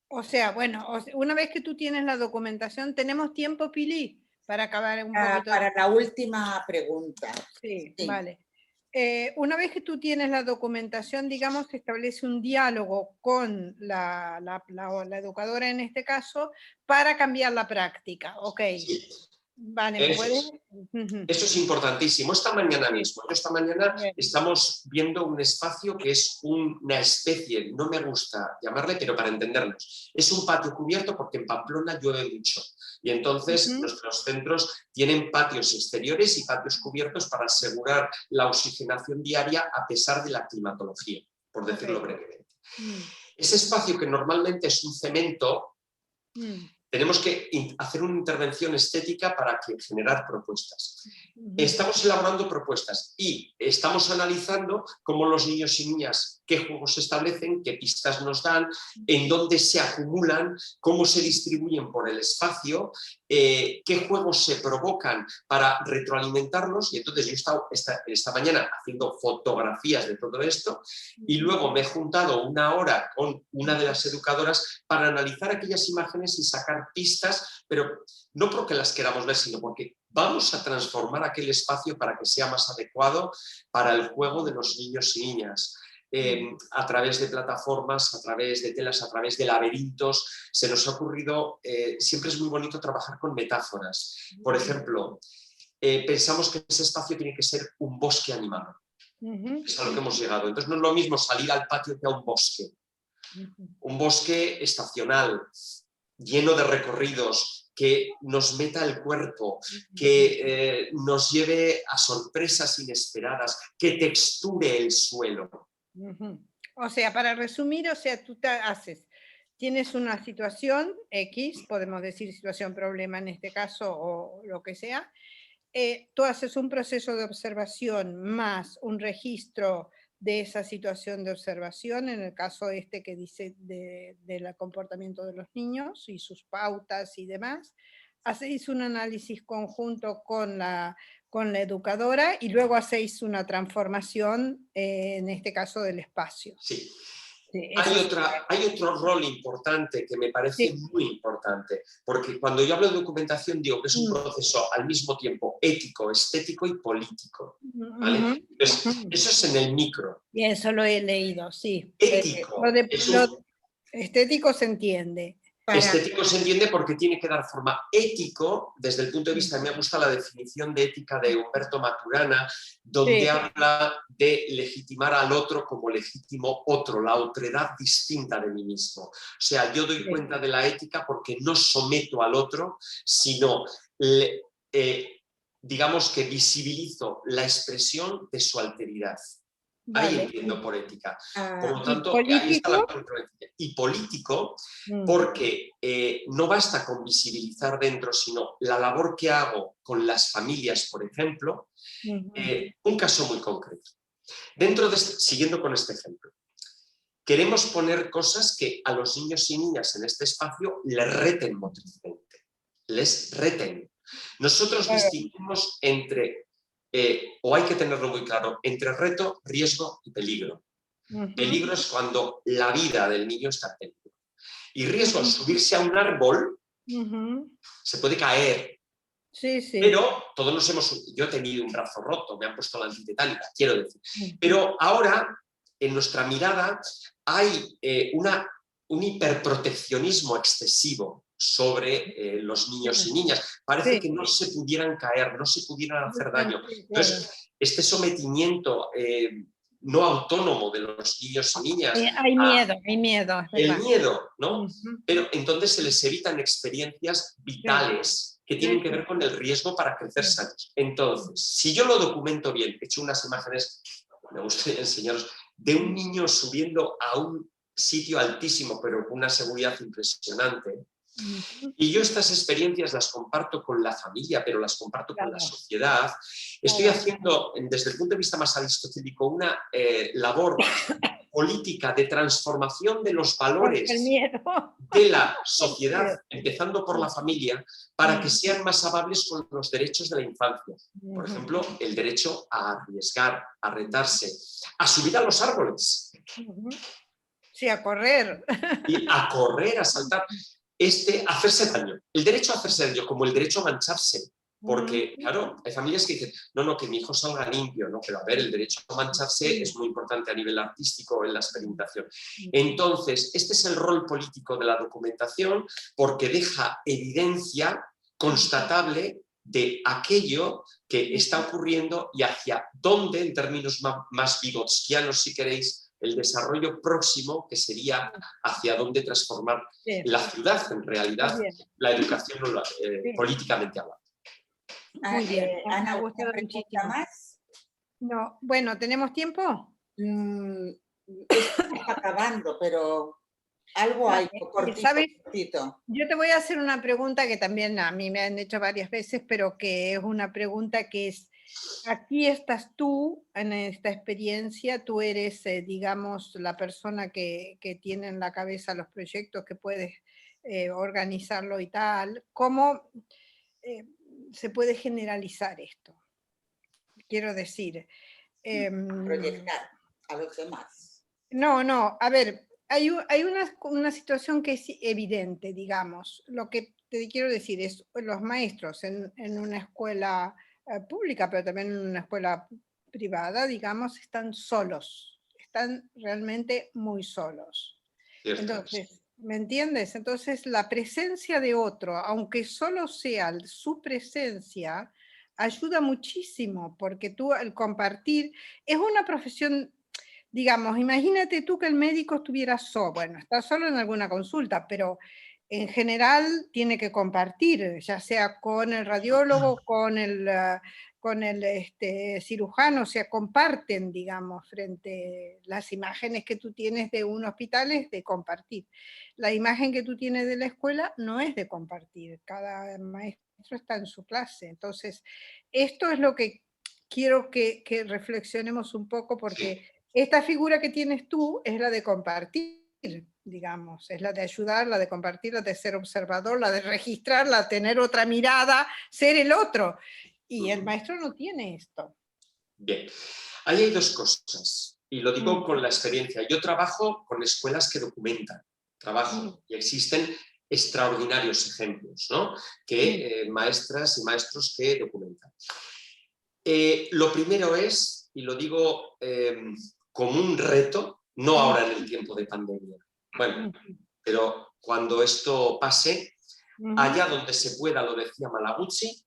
O sea, bueno, una vez que tú tienes la documentación, ¿tenemos tiempo, Pili, para acabar un poquito? Para la última pregunta. Sí. Vale. Una vez que tú tienes la documentación, digamos, se establece un diálogo con la educadora en este caso para cambiar la práctica. Ok. Sí. Vale, Eso es importantísimo. Esta mañana estamos viendo un espacio que es una especie, no me gusta llamarle, pero para entendernos, es un patio cubierto porque en Pamplona llueve mucho. Y entonces nuestros centros tienen patios exteriores y patios cubiertos para asegurar la oxigenación diaria a pesar de la climatología, por decirlo brevemente. Ese espacio que normalmente es un cemento, tenemos que hacer una intervención estética para generar propuestas. Estamos elaborando propuestas y estamos analizando cómo los niños y niñas qué juegos se establecen, qué pistas nos dan, en dónde se acumulan, cómo se distribuyen por el espacio, qué juegos se provocan para retroalimentarlos. Y entonces yo he estado esta mañana haciendo fotografías de todo esto y luego me he juntado una hora con una de las educadoras para analizar aquellas imágenes y sacar pistas, pero no porque las queramos ver, sino porque vamos a transformar aquel espacio para que sea más adecuado para el juego de los niños y niñas. A través de plataformas, a través de telas, a través de laberintos. Se nos ha ocurrido, siempre es muy bonito trabajar con metáforas. Por ejemplo, pensamos que ese espacio tiene que ser un bosque animado. Es a lo que hemos llegado. Entonces no es lo mismo salir al patio que a un bosque. Un bosque estacional, lleno de recorridos, que nos meta el cuerpo, que nos lleve a sorpresas inesperadas, que texture el suelo. O sea, para resumir, o sea, tú tienes una situación X, podemos decir situación problema en este caso o lo que sea, tú haces un proceso de observación más un registro de esa situación de observación, en el caso que dice del comportamiento de los niños y sus pautas y demás, hacéis un análisis conjunto con la educadora y luego hacéis una transformación, en este caso del espacio. Sí. Sí, hay otro rol importante que me parece muy importante, porque cuando yo hablo de documentación digo que es un proceso al mismo tiempo ético, estético y político. ¿Vale? Entonces, eso es en el micro. Y eso lo he leído, sí. Ético. Lo estético se entiende. Estético se entiende porque tiene que dar forma. Ético, desde el punto de vista, me gusta la definición de ética de Humberto Maturana, donde habla de legitimar al otro como legítimo otro, la otredad distinta de mí mismo. O sea, yo doy cuenta de la ética porque no someto al otro, sino digamos que visibilizo la expresión de su alteridad. Ahí entiendo por ética. Por lo tanto, ahí está la controversia. Y político, porque no basta con visibilizar dentro, sino la labor que hago con las familias, por ejemplo, un caso muy concreto. Siguiendo con este ejemplo, queremos poner cosas que a los niños y niñas en este espacio les reten motrizmente, les reten. Nosotros distinguimos entre... o hay que tenerlo muy claro, entre reto, riesgo y peligro. Peligro es cuando la vida del niño está en peligro. Y riesgo es subirse a un árbol, se puede caer. Sí, sí. Pero todos nos yo he tenido un brazo roto, me han puesto la antitetánica, quiero decir. Pero ahora, en nuestra mirada, hay un hiperproteccionismo excesivo sobre los niños y niñas. Parece que no se pudieran caer, no se pudieran hacer daño. Entonces, este sometimiento no autónomo de los niños y niñas... Hay miedo, hay miedo. El miedo, ¿no? Pero entonces se les evitan experiencias vitales que tienen que ver con el riesgo para crecer sanos. Entonces, si yo lo documento bien, he hecho unas imágenes, me gustaría enseñaros, de un niño subiendo a un sitio altísimo, pero con una seguridad impresionante. Y yo estas experiencias las comparto con la familia, pero las comparto con la sociedad. Estoy haciendo, desde el punto de vista más aristotélico, una labor política de transformación de los valores de la sociedad, empezando por la familia, para que sean más amables con los derechos de la infancia. Por ejemplo, el derecho a arriesgar, a retarse, a subir a los árboles. Sí, a correr. Y a correr, a saltar. Hacerse daño. El derecho a hacerse daño, como el derecho a mancharse. Porque, claro, hay familias que dicen, no, que mi hijo salga limpio, ¿no? Pero a ver, el derecho a mancharse es muy importante a nivel artístico en la experimentación. Entonces, este es el rol político de la documentación porque deja evidencia constatable de aquello que está ocurriendo y hacia dónde, en términos más vigotskianos, si queréis, el desarrollo próximo, que sería hacia dónde transformar la ciudad, en realidad, la educación políticamente hablando. Muy bien. Ana, ¿alguna pregunta más? No, bueno, ¿tenemos tiempo? Estamos acabando, pero algo hay, cortito. Yo te voy a hacer una pregunta que también a mí me han hecho varias veces, pero que es una pregunta que es aquí estás tú en esta experiencia, tú eres, digamos, la persona que tiene en la cabeza los proyectos, que puedes organizarlo y tal. ¿Cómo eh, se puede generalizar esto? Quiero decir, Proyectar a los demás. no, a ver, hay una situación que es evidente, digamos. Lo que te quiero decir es, los maestros en una escuela pública, pero también en una escuela privada, digamos, están solos, están realmente muy solos. Cierto es. Entonces, ¿me entiendes? Entonces, la presencia de otro, aunque solo sea su presencia, ayuda muchísimo, porque tú al compartir, es una profesión, digamos, imagínate tú que el médico estuviera solo, bueno, está solo en alguna consulta, pero en general tiene que compartir, ya sea con el radiólogo, con el cirujano, o sea, comparten, digamos, frente a las imágenes que tú tienes de un hospital es de compartir. La imagen que tú tienes de la escuela no es de compartir, cada maestro está en su clase. Entonces, esto es lo que quiero que reflexionemos un poco, porque esta figura que tienes tú es la de compartir, digamos, es la de ayudar, la de compartir, la de ser observador, la de registrar, la de tener otra mirada, ser el otro. Y el maestro no tiene esto. Bien, ahí hay dos cosas, y lo digo con la experiencia. Yo trabajo con escuelas que documentan, y existen extraordinarios ejemplos, ¿no? Que maestras y maestros que documentan. Lo primero es, y lo digo como un reto, no ahora en el tiempo de pandemia, bueno, pero cuando esto pase, allá donde se pueda, lo decía Malaguzzi,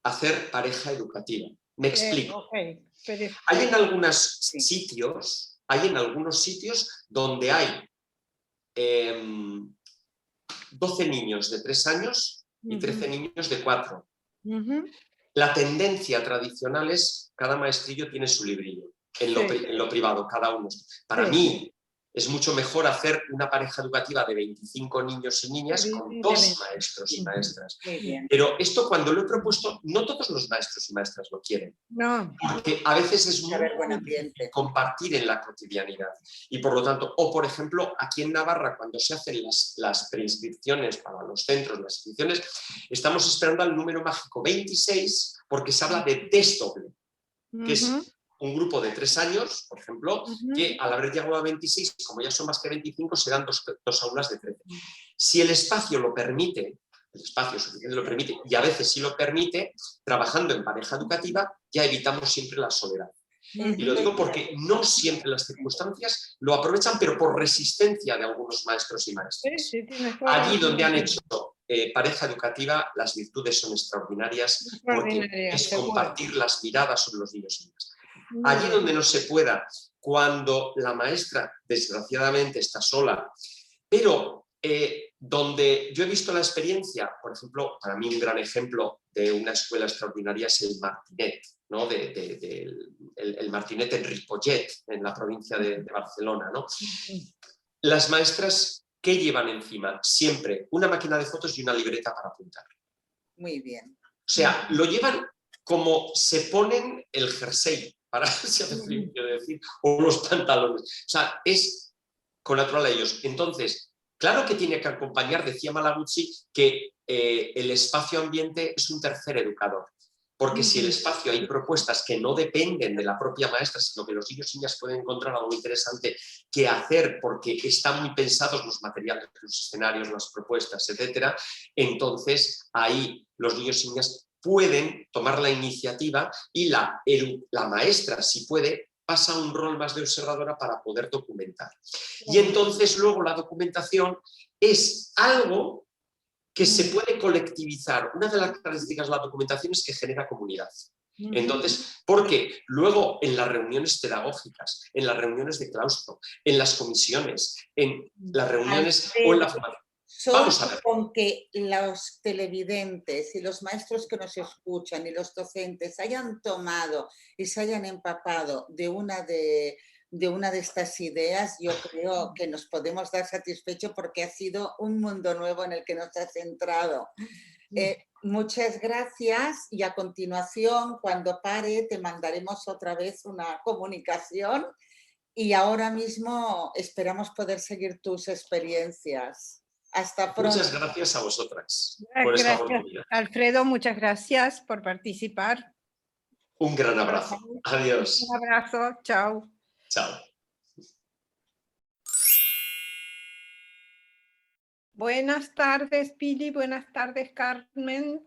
hacer pareja educativa. Me explico. Hay en algunos sitios donde hay 12 niños de 3 años y 13 niños de 4. La tendencia tradicional es cada maestrillo tiene su librillo, en lo privado, cada uno. Para mí es mucho mejor hacer una pareja educativa de 25 niños y niñas con 2 maestros y maestras. Pero esto, cuando lo he propuesto, no todos los maestros y maestras lo quieren. No. Porque a veces es muy difícil compartir en la cotidianidad. Y por lo tanto, o por ejemplo, aquí en Navarra, cuando se hacen las preinscripciones para los centros, las inscripciones, estamos esperando al número mágico 26, porque se habla de desdoble, que es un grupo de 3 años, por ejemplo, que al haber llegado a 26, como ya son más que 25, se dan dos aulas de 13. Si el espacio lo permite, el espacio suficiente lo permite, y a veces sí lo permite, trabajando en pareja educativa, ya evitamos siempre la soledad. Y lo digo porque no siempre las circunstancias lo aprovechan, pero por resistencia de algunos maestros y maestras. Allí donde han hecho pareja educativa, las virtudes son extraordinarias, porque es compartir las miradas sobre los niños y niñas. Allí donde no se pueda, cuando la maestra desgraciadamente está sola, pero donde yo he visto la experiencia, por ejemplo, para mí un gran ejemplo de una escuela extraordinaria es el Martinet, ¿no? El Martinet en Ripollet, en la provincia de Barcelona, ¿no? Las maestras, ¿qué llevan encima? Siempre una máquina de fotos y una libreta para apuntar. Muy bien. O sea, lo llevan como se ponen el jersey, para si hace frío, quiero decir, o los pantalones. O sea, es connatural a ellos. Entonces, claro que tiene que acompañar, decía Malaguzzi, que el espacio ambiente es un tercer educador. Porque si el espacio hay propuestas que no dependen de la propia maestra, sino que los niños y niñas pueden encontrar algo interesante que hacer porque están muy pensados los materiales, los escenarios, las propuestas, etcétera, entonces ahí los niños y niñas pueden tomar la iniciativa y la maestra, si puede, pasa un rol más de observadora para poder documentar. Y entonces luego la documentación es algo que se puede colectivizar. Una de las características de la documentación es que genera comunidad. Entonces, porque luego en las reuniones pedagógicas, en las reuniones de claustro, en las comisiones, en las reuniones o en la formación, vamos a ver. Con que los televidentes y los maestros que nos escuchan y los docentes hayan tomado y se hayan empapado de una de estas ideas, yo creo que nos podemos dar satisfecho porque ha sido un mundo nuevo en el que nos has entrado. Muchas gracias y a continuación, cuando pare, te mandaremos otra vez una comunicación y ahora mismo esperamos poder seguir tus experiencias. Hasta pronto. Muchas gracias a vosotras por esta oportunidad. Alfredo, muchas gracias por participar. Un gran abrazo. Adiós. Un abrazo. Chao. Chao. Buenas tardes, Pili. Buenas tardes, Carmen.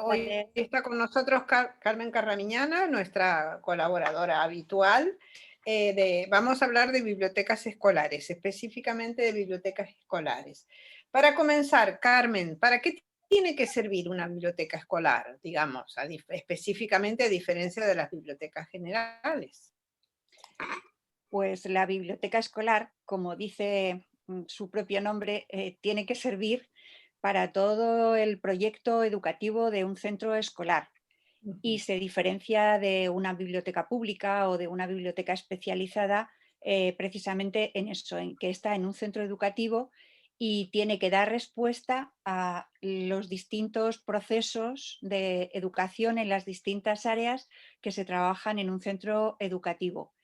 Hoy está con nosotros Carmen Carramiñana, nuestra colaboradora habitual. Vamos a hablar de bibliotecas escolares, específicamente de bibliotecas escolares. Para comenzar, Carmen, ¿para qué tiene que servir una biblioteca escolar, digamos, específicamente a diferencia de las bibliotecas generales? Pues la biblioteca escolar, como dice su propio nombre, tiene que servir para todo el proyecto educativo de un centro escolar y se diferencia de una biblioteca pública o de una biblioteca especializada precisamente en eso, en que está en un centro educativo y tiene que dar respuesta a los distintos procesos de educación en las distintas áreas que se trabajan en un centro educativo.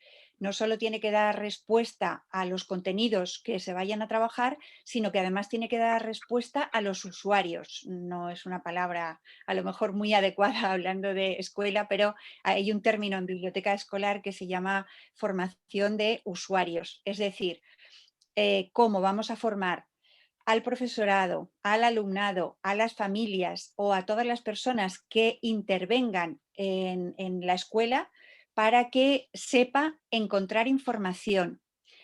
No solo tiene que dar respuesta a los contenidos que se vayan a trabajar, sino que además tiene que dar respuesta a los usuarios. No es una palabra a lo mejor muy adecuada hablando de escuela, pero hay un término en biblioteca escolar que se llama formación de usuarios. Es decir, cómo vamos a formar al profesorado, al alumnado, a las familias o a todas las personas que intervengan en la escuela para que sepa encontrar información,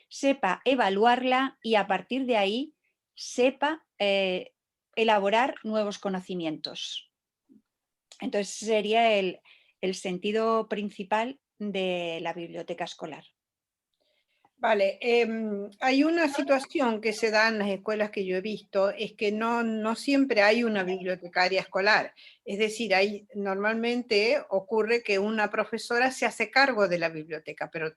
sepa evaluarla y a partir de ahí sepa elaborar nuevos conocimientos. Entonces sería el sentido principal de la biblioteca escolar. Vale, hay una situación que se da en las escuelas que yo he visto, es que no siempre hay una bibliotecaria escolar. Es decir, normalmente ocurre que una profesora se hace cargo de la biblioteca, pero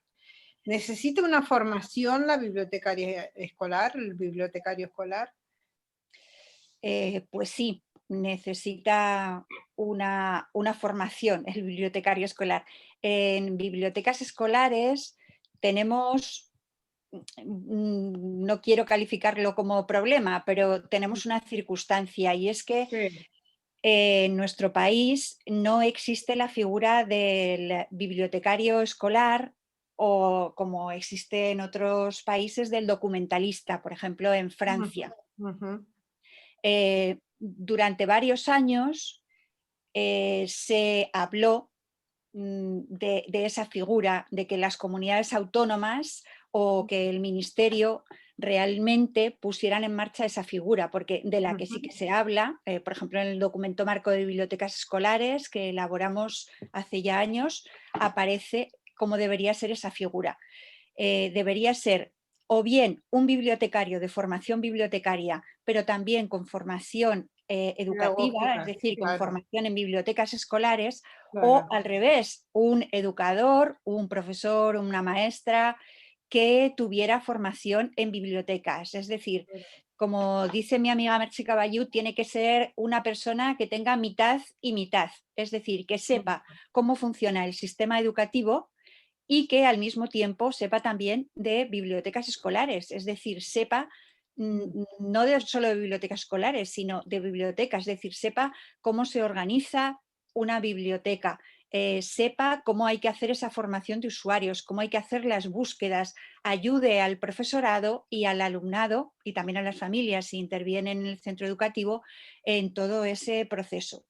¿necesita una formación la bibliotecaria escolar, el bibliotecario escolar? Pues sí, necesita una formación el bibliotecario escolar. En bibliotecas escolares tenemos, no quiero calificarlo como problema, pero tenemos una circunstancia y es que en nuestro país no existe la figura del bibliotecario escolar o como existe en otros países del documentalista, por ejemplo en Francia. Durante varios años se habló de esa figura, de que las comunidades autónomas o que el ministerio realmente pusieran en marcha esa figura, porque de la que sí que se habla, por ejemplo en el documento marco de bibliotecas escolares que elaboramos hace ya años, aparece cómo debería ser esa figura. Debería ser o bien un bibliotecario de formación bibliotecaria, pero también con formación educativa, es decir, con formación en bibliotecas escolares, o al revés, un educador, un profesor, una maestra que tuviera formación en bibliotecas. Es decir, como dice mi amiga Merche Caballú, tiene que ser una persona que tenga mitad y mitad, es decir, que sepa cómo funciona el sistema educativo y que al mismo tiempo sepa también de bibliotecas escolares, es decir, sepa no solo de bibliotecas escolares, sino de bibliotecas, es decir, sepa cómo se organiza una biblioteca, sepa cómo hay que hacer esa formación de usuarios, cómo hay que hacer las búsquedas, ayude al profesorado y al alumnado y también a las familias si intervienen en el centro educativo en todo ese proceso.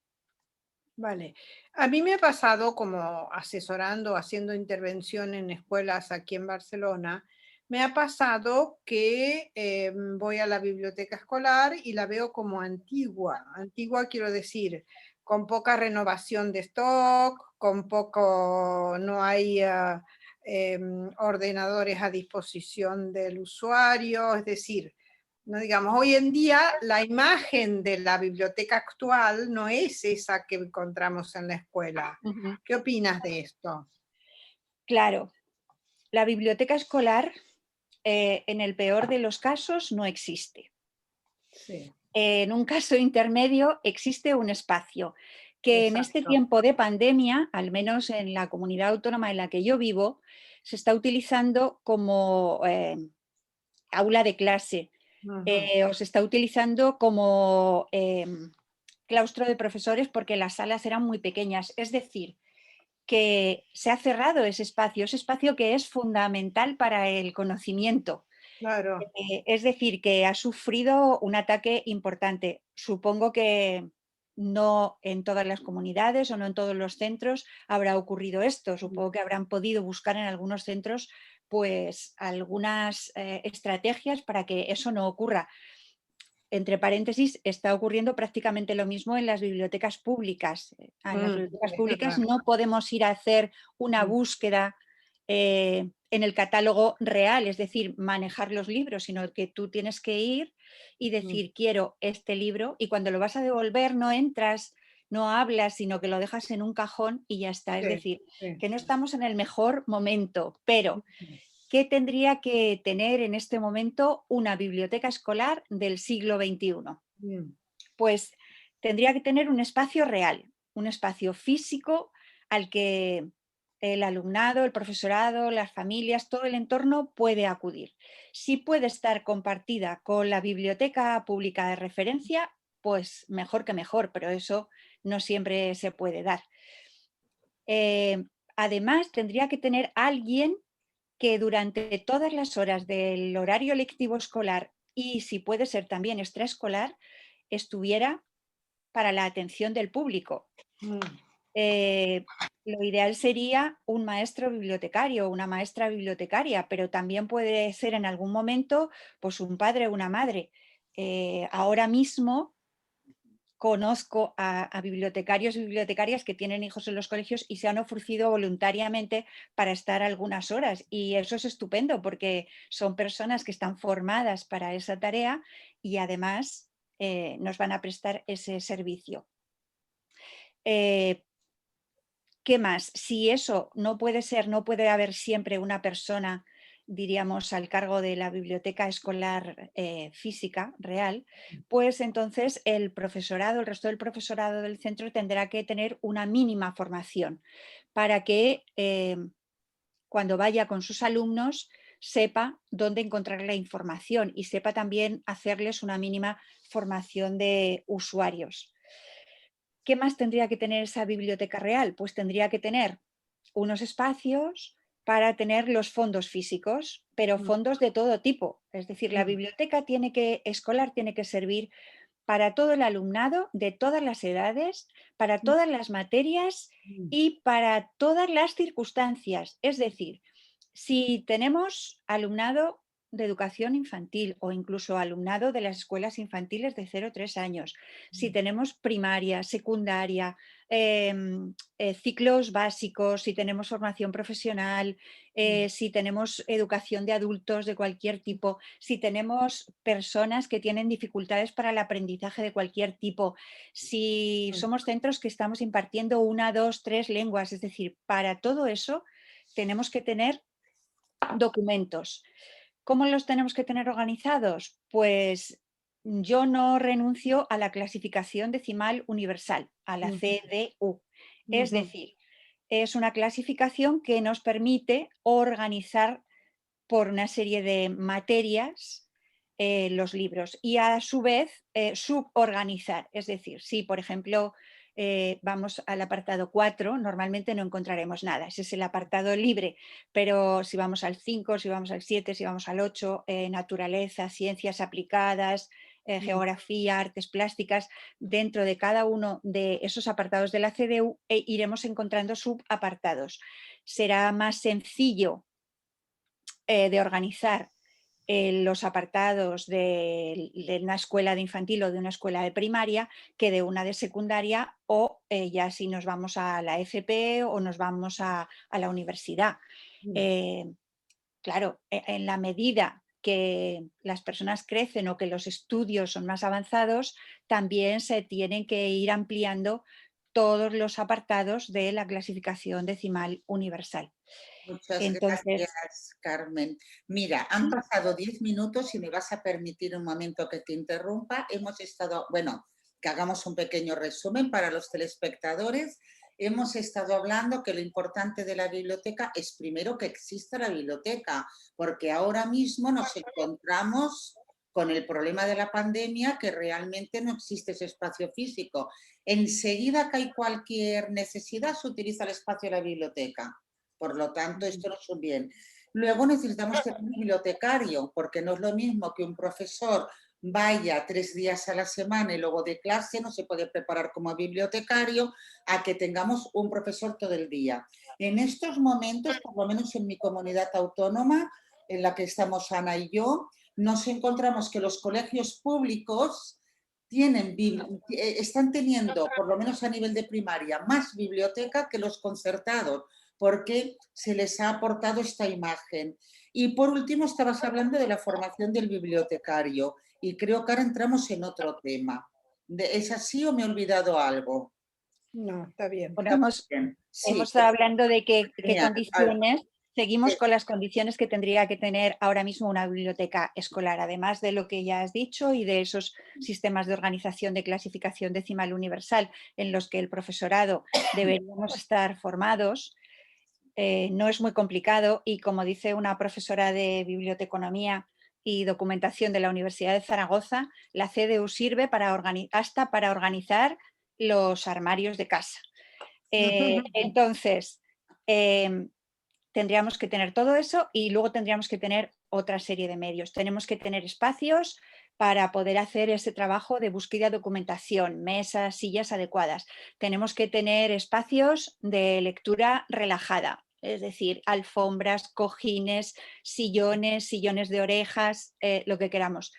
Vale. A mí me ha pasado como asesorando, haciendo intervención en escuelas aquí en Barcelona, me ha pasado que voy a la biblioteca escolar y la veo como antigua. Antigua quiero decir, con poca renovación de stock, no hay ordenadores a disposición del usuario, es decir, no digamos, hoy en día la imagen de la biblioteca actual no es esa que encontramos en la escuela. ¿Qué opinas de esto? Claro, la biblioteca escolar en el peor de los casos no existe. Sí. en un caso intermedio existe un espacio que en este Exacto. tiempo de pandemia, al menos en la comunidad autónoma en la que yo vivo, se está utilizando como aula de clase, o se está utilizando como claustro de profesores porque las salas eran muy pequeñas. Es decir, que se ha cerrado ese espacio que es fundamental para el conocimiento. Claro. Es decir, que ha sufrido un ataque importante. Supongo que no en todas las comunidades o no en todos los centros habrá ocurrido esto. Supongo que habrán podido buscar en algunos centros pues algunas estrategias para que eso no ocurra. Entre paréntesis, está ocurriendo prácticamente lo mismo en las bibliotecas públicas. En las bibliotecas Es públicas verdad. no podemos ir a hacer una búsqueda en el catálogo real, es decir, manejar los libros, sino que tú tienes que ir y decir, quiero este libro, y cuando lo vas a devolver no entras, no hablas, sino que lo dejas en un cajón y ya está. Es Sí, decir, sí. que no estamos en el mejor momento, pero ¿qué tendría que tener en este momento una biblioteca escolar del siglo XXI? Pues tendría que tener un espacio real, un espacio físico al que el alumnado, el profesorado, las familias, todo el entorno puede acudir. Si puede estar compartida con la biblioteca pública de referencia, pues mejor que mejor, pero eso no siempre se puede dar. Además, tendría que tener alguien que durante todas las horas del horario lectivo escolar y si puede ser también extraescolar, estuviera para la atención del público. Lo ideal sería un maestro bibliotecario o una maestra bibliotecaria, pero también puede ser en algún momento pues un padre o una madre. Ahora mismo conozco a bibliotecarios y bibliotecarias que tienen hijos en los colegios y se han ofrecido voluntariamente para estar algunas horas. Y eso es estupendo porque son personas que están formadas para esa tarea y además nos van a prestar ese servicio. ¿Qué más? Si eso no puede ser, no puede haber siempre una persona, diríamos, al cargo de la biblioteca escolar física, real, pues entonces el profesorado, el resto del profesorado del centro tendrá que tener una mínima formación para que cuando vaya con sus alumnos sepa dónde encontrar la información y sepa también hacerles una mínima formación de usuarios. ¿Qué más tendría que tener esa biblioteca real? Pues tendría que tener unos espacios para tener los fondos físicos, pero fondos de todo tipo. Es decir, la biblioteca escolar tiene que servir para todo el alumnado de todas las edades, para todas las materias y para todas las circunstancias. Es decir, si tenemos alumnado de educación infantil o incluso alumnado de las escuelas infantiles de 0 a 3 años, si tenemos primaria, secundaria, ciclos básicos, si tenemos formación profesional, si tenemos educación de adultos de cualquier tipo, si tenemos personas que tienen dificultades para el aprendizaje de cualquier tipo, si somos centros que estamos impartiendo 1, 2, 3 lenguas, es decir, para todo eso tenemos que tener documentos. ¿Cómo los tenemos que tener organizados? Pues yo no renuncio a la clasificación decimal universal, a la CDU. Es decir, es una clasificación que nos permite organizar por una serie de materias los libros y a su vez suborganizar. Es decir, si por ejemplo vamos al apartado 4, normalmente no encontraremos nada, ese es el apartado libre, pero si vamos al 5, si vamos al 7, si vamos al 8, naturaleza, ciencias aplicadas, geografía, artes plásticas, dentro de cada uno de esos apartados de la CDU iremos encontrando subapartados. Será más sencillo de organizar los apartados de una escuela de infantil o de una escuela de primaria que de una de secundaria o ya si nos vamos a la FP o nos vamos a la universidad. Claro, en la medida que las personas crecen o que los estudios son más avanzados, también se tienen que ir ampliando todos los apartados de la clasificación decimal universal. Muchas Entonces, gracias, Carmen. Mira, han pasado 10 minutos y me vas a permitir un momento que te interrumpa. Hemos estado, bueno, que hagamos un pequeño resumen para los telespectadores. Hemos estado hablando que lo importante de la biblioteca es primero que exista la biblioteca, porque ahora mismo nos encontramos con el problema de la pandemia, que realmente no existe ese espacio físico. Enseguida que hay cualquier necesidad, se utiliza el espacio de la biblioteca. Por lo tanto, esto no es un bien. Luego necesitamos tener un bibliotecario, porque no es lo mismo que un profesor vaya 3 días a la semana y luego de clase, no se puede preparar como bibliotecario, a que tengamos un profesor todo el día. En estos momentos, por lo menos en mi comunidad autónoma, en la que estamos Ana y yo, nos encontramos que los colegios públicos están teniendo, por lo menos a nivel de primaria, más biblioteca que los concertados, porque se les ha aportado esta imagen. Y por último, estabas hablando de la formación del bibliotecario y creo que ahora entramos en otro tema. ¿Es así o me he olvidado algo? No, está bien. bueno, Sí, hemos estado hablando de qué genial. condiciones, seguimos Sí. con las condiciones que tendría que tener ahora mismo una biblioteca escolar, además de lo que ya has dicho y de esos sistemas de organización de clasificación decimal universal en los que el profesorado deberíamos estar formados. No es muy complicado y, como dice una profesora de biblioteconomía y documentación de la Universidad de Zaragoza, la CDU sirve hasta para organizar los armarios de casa. Entonces, tendríamos que tener todo eso y luego tendríamos que tener otra serie de medios. Tenemos que tener espacios para poder hacer ese trabajo de búsqueda de documentación, mesas, sillas adecuadas. Tenemos que tener espacios de lectura relajada, es decir, alfombras, cojines, sillones de orejas, lo que queramos.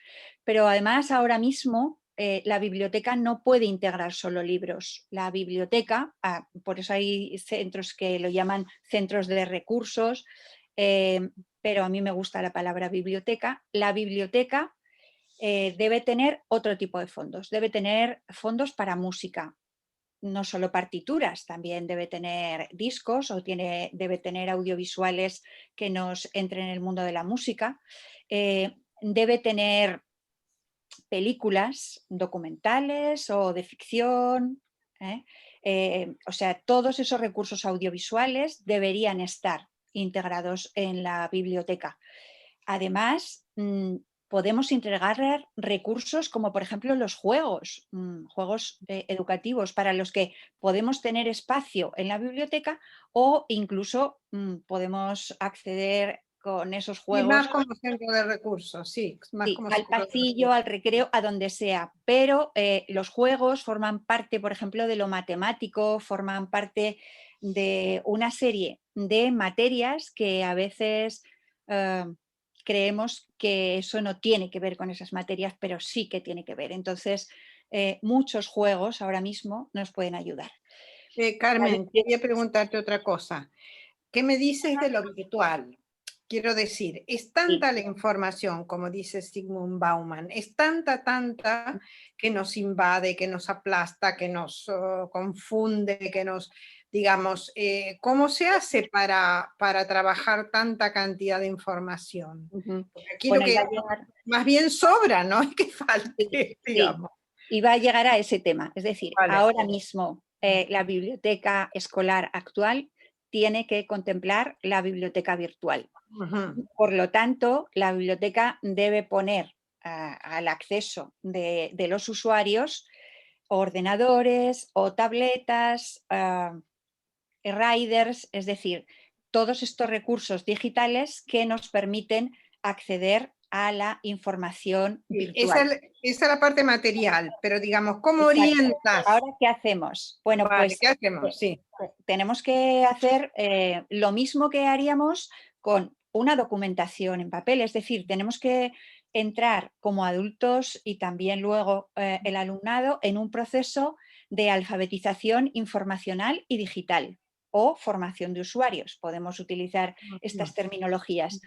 Pero además ahora mismo la biblioteca no puede integrar solo libros. La biblioteca, por eso hay centros que lo llaman centros de recursos, pero a mí me gusta la palabra biblioteca. La biblioteca debe tener otro tipo de fondos. Debe tener fondos para música, no solo partituras, también debe tener discos o debe tener audiovisuales que nos entren en el mundo de la música. Debe tener películas documentales o de ficción, o sea, todos esos recursos audiovisuales deberían estar integrados en la biblioteca. Además, podemos integrar recursos como, por ejemplo, los juegos, juegos educativos para los que podemos tener espacio en la biblioteca o incluso podemos acceder con esos Y juegos. más como centro de recursos, sí. Más Sí, como al pasillo, al recreo, a donde sea. Pero los juegos forman parte, por ejemplo, de lo matemático, forman parte de una serie de materias que a veces creemos que eso no tiene que ver con esas materias, pero sí que tiene que ver. Entonces, muchos juegos ahora mismo nos pueden ayudar. Carmen, quería preguntarte otra cosa. ¿Qué me dices de lo virtual? Quiero decir, es tanta la información, como dice Zygmunt Bauman, es tanta que nos invade, que nos aplasta, que nos confunde, que nos, digamos, ¿cómo se hace para trabajar tanta cantidad de información? Porque aquí Bueno, lo que más bien sobra, no es que falte, digamos. Y va a llegar a ese tema, es decir, Vale. ahora mismo la biblioteca escolar actual tiene que contemplar la biblioteca virtual. Por lo tanto, la biblioteca debe poner al acceso de los usuarios ordenadores o tabletas, e-readers, es decir, todos estos recursos digitales que nos permiten acceder a la información virtual. Esa es la parte material, pero digamos, ¿cómo orientas? Ahora, ¿qué hacemos? Bueno, vale, pues ¿qué hacemos? Sí. tenemos que hacer lo mismo que haríamos con una documentación en papel, es decir, tenemos que entrar como adultos y también luego el alumnado en un proceso de alfabetización informacional y digital o formación de usuarios. Podemos utilizar estas terminologías.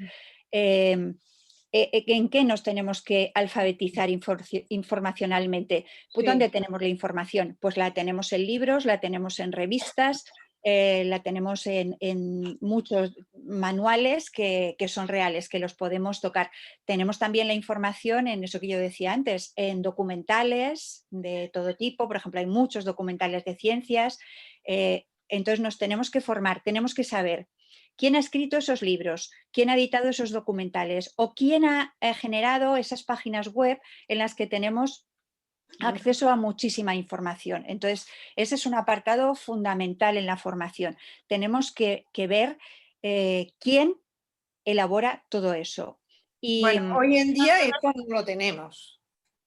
¿En qué nos tenemos que alfabetizar informacionalmente? Pues ¿dónde tenemos la información? Pues la tenemos en libros, la tenemos en revistas, la tenemos en muchos manuales que son reales, que los podemos tocar. Tenemos también la información en eso que yo decía antes, en documentales de todo tipo. Por ejemplo, hay muchos documentales de ciencias. Entonces nos tenemos que formar, tenemos que saber quién ha escrito esos libros, quién ha editado esos documentales o quién ha generado esas páginas web en las que tenemos acceso a muchísima información. Entonces, ese es un apartado fundamental en la formación. Tenemos que ver quién elabora todo eso. Y, bueno, hoy en día esto no lo tenemos.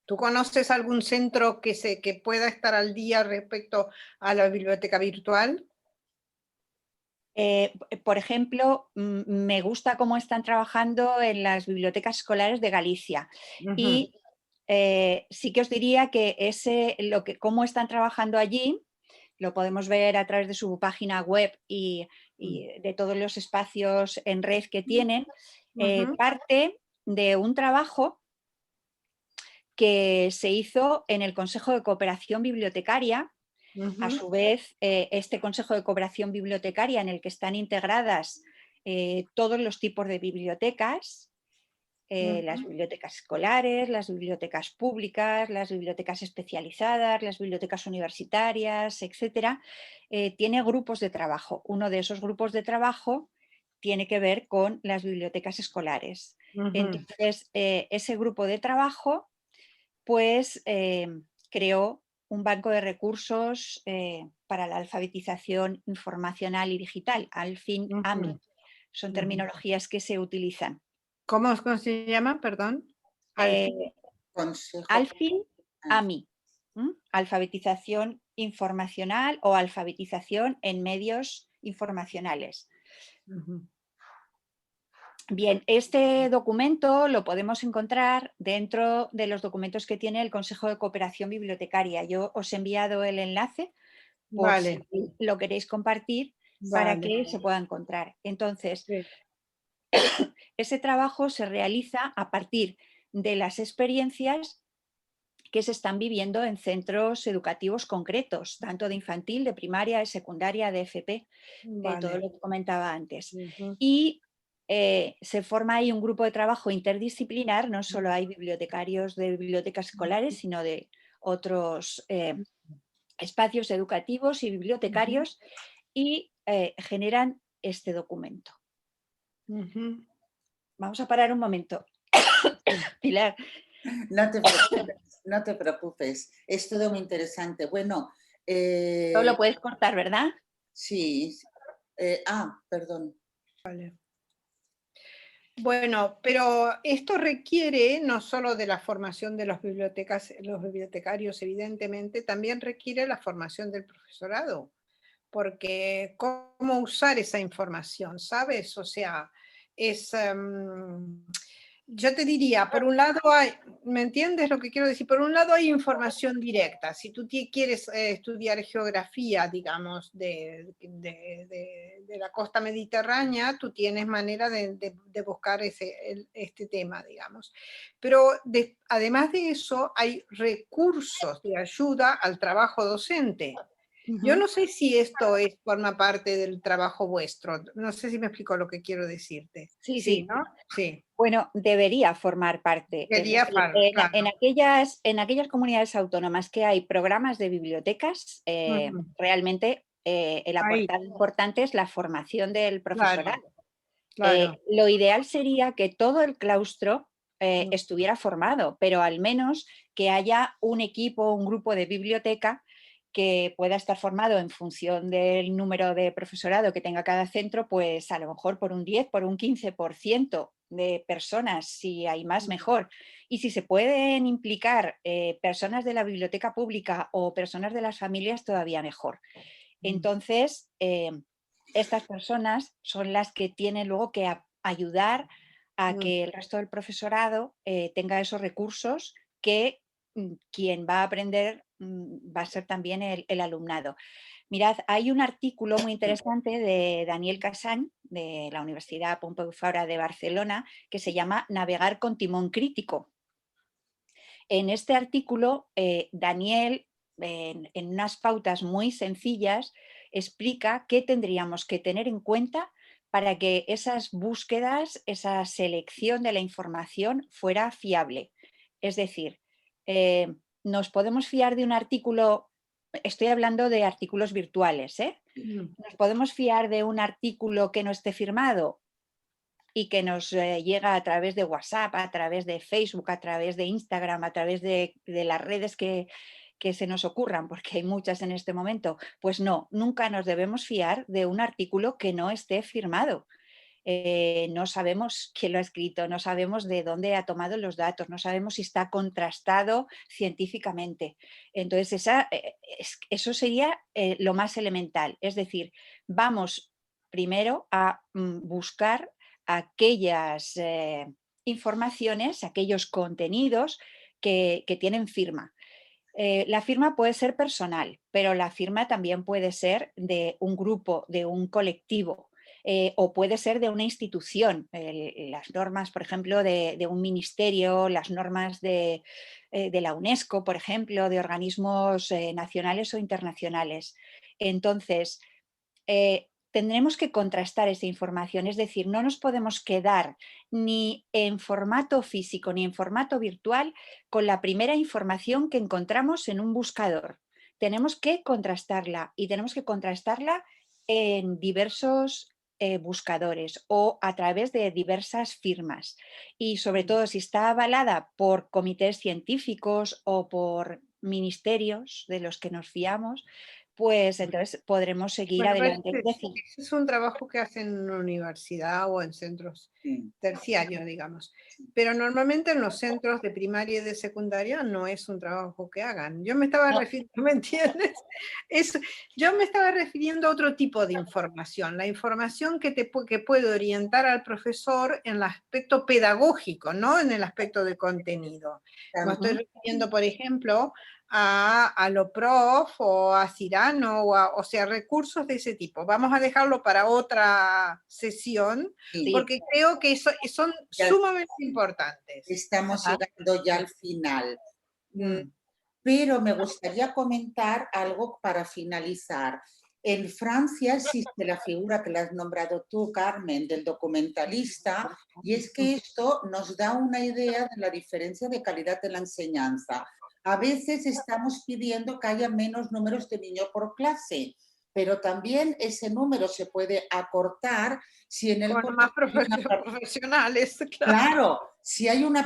¿Tú conoces algún centro que pueda estar al día respecto a la biblioteca virtual? Por ejemplo, me gusta cómo están trabajando en las bibliotecas escolares de Galicia. Y sí que os diría que cómo están trabajando allí, lo podemos ver a través de su página web y de todos los espacios en red que tienen, parte de un trabajo que se hizo en el Consejo de Cooperación Bibliotecaria. A su vez, este Consejo de Cooperación Bibliotecaria, en el que están integradas todos los tipos de bibliotecas, las bibliotecas escolares, las bibliotecas públicas, las bibliotecas especializadas, las bibliotecas universitarias, etcétera, tiene grupos de trabajo. Uno de esos grupos de trabajo tiene que ver con las bibliotecas escolares. Entonces, ese grupo de trabajo pues creó un banco de recursos para la alfabetización informacional y digital, Alfin AMI. Son terminologías que se utilizan. ¿Cómo se llama? Perdón. Alfin AMI. Alfabetización informacional o alfabetización en medios informacionales. Bien, este documento lo podemos encontrar dentro de los documentos que tiene el Consejo de Cooperación Bibliotecaria. Yo os he enviado el enlace por si lo queréis compartir para que se pueda encontrar. Entonces, ese trabajo se realiza a partir de las experiencias que se están viviendo en centros educativos concretos, tanto de infantil, de primaria, de secundaria, de FP, de todo lo que comentaba antes. Y se forma ahí un grupo de trabajo interdisciplinar, no solo hay bibliotecarios de bibliotecas escolares, sino de otros espacios educativos y bibliotecarios, y generan este documento. Vamos a parar un momento. Pilar. No te preocupes, es todo muy interesante. Bueno, todo lo puedes cortar, ¿verdad? Sí. Perdón. Vale. Bueno, pero esto requiere no solo de la formación de los bibliotecarios, evidentemente, también requiere la formación del profesorado, porque cómo usar esa información, ¿sabes? O sea, yo te diría, por un lado hay, ¿me entiendes lo que quiero decir? Por un lado hay información directa. Si tú quieres estudiar geografía, digamos, de la costa mediterránea, tú tienes manera de buscar este tema, digamos. Pero además de eso, hay recursos de ayuda al trabajo docente. Yo no sé si esto forma parte del trabajo vuestro. No sé si me explico lo que quiero decirte. Sí. ¿No? Sí. Bueno, debería formar parte. En aquellas comunidades autónomas que hay programas de bibliotecas, realmente el apartado importante es la formación del profesorado. Claro. Lo ideal sería que todo el claustro estuviera formado, pero al menos que haya un equipo, un grupo de biblioteca que pueda estar formado en función del número de profesorado que tenga cada centro, pues a lo mejor por un 10, por un 15% de personas, si hay más mejor. Y si se pueden implicar personas de la biblioteca pública o personas de las familias, todavía mejor. Entonces, estas personas son las que tienen luego que ayudar a que el resto del profesorado tenga esos recursos que quien va a aprender va a ser también el alumnado. Mirad, hay un artículo muy interesante de Daniel Cassagne, de la Universidad Pompeu Fabra de Barcelona, que se llama Navegar con timón crítico. En este artículo, Daniel, en unas pautas muy sencillas, explica qué tendríamos que tener en cuenta para que esas búsquedas, esa selección de la información fuera fiable. Es decir, nos podemos fiar de un artículo, estoy hablando de artículos virtuales, ¿nos podemos fiar de un artículo que no esté firmado y que nos llega a través de WhatsApp, a través de Facebook, a través de Instagram, a través de las redes que se nos ocurran, porque hay muchas en este momento? Pues no, nunca nos debemos fiar de un artículo que no esté firmado. No sabemos quién lo ha escrito, no sabemos de dónde ha tomado los datos, no sabemos si está contrastado científicamente. Entonces, eso sería lo más elemental. Es decir, vamos primero a buscar aquellas informaciones, aquellos contenidos que tienen firma. La firma puede ser personal, pero la firma también puede ser de un grupo, de un colectivo, o puede ser de una institución. Las normas, por ejemplo, de un ministerio, las normas de la UNESCO, por ejemplo, de organismos nacionales o internacionales. Entonces, tendremos que contrastar esa información, es decir, no nos podemos quedar ni en formato físico ni en formato virtual con la primera información que encontramos en un buscador. Tenemos que contrastarla y tenemos que contrastarla en diversos buscadores o a través de diversas firmas. Y sobre todo si está avalada por comités científicos o por ministerios de los que nos fiamos, pues entonces podremos seguir Bueno, adelante. ese es un trabajo que hacen en una universidad o en centros terciarios, digamos. Pero normalmente en los centros de primaria y de secundaria no es un trabajo que hagan. Yo me estaba refiriendo, ¿me entiendes? Yo me estaba refiriendo a otro tipo de información, la información que puede orientar al profesor en el aspecto pedagógico, no en el aspecto de contenido. Me estoy refiriendo, por ejemplo, a lo prof o a Cyrano, o sea, recursos de ese tipo. Vamos a dejarlo para otra sesión, porque creo que son sumamente importantes. Estamos llegando ya al final. Pero me gustaría comentar algo para finalizar. En Francia existe la figura que la has nombrado tú, Carmen, del documentalista, y es que esto nos da una idea de la diferencia de calidad de la enseñanza. A veces estamos pidiendo que haya menos números de niños por clase, pero también ese número se puede acortar si en el con más profesionales. Claro, si hay un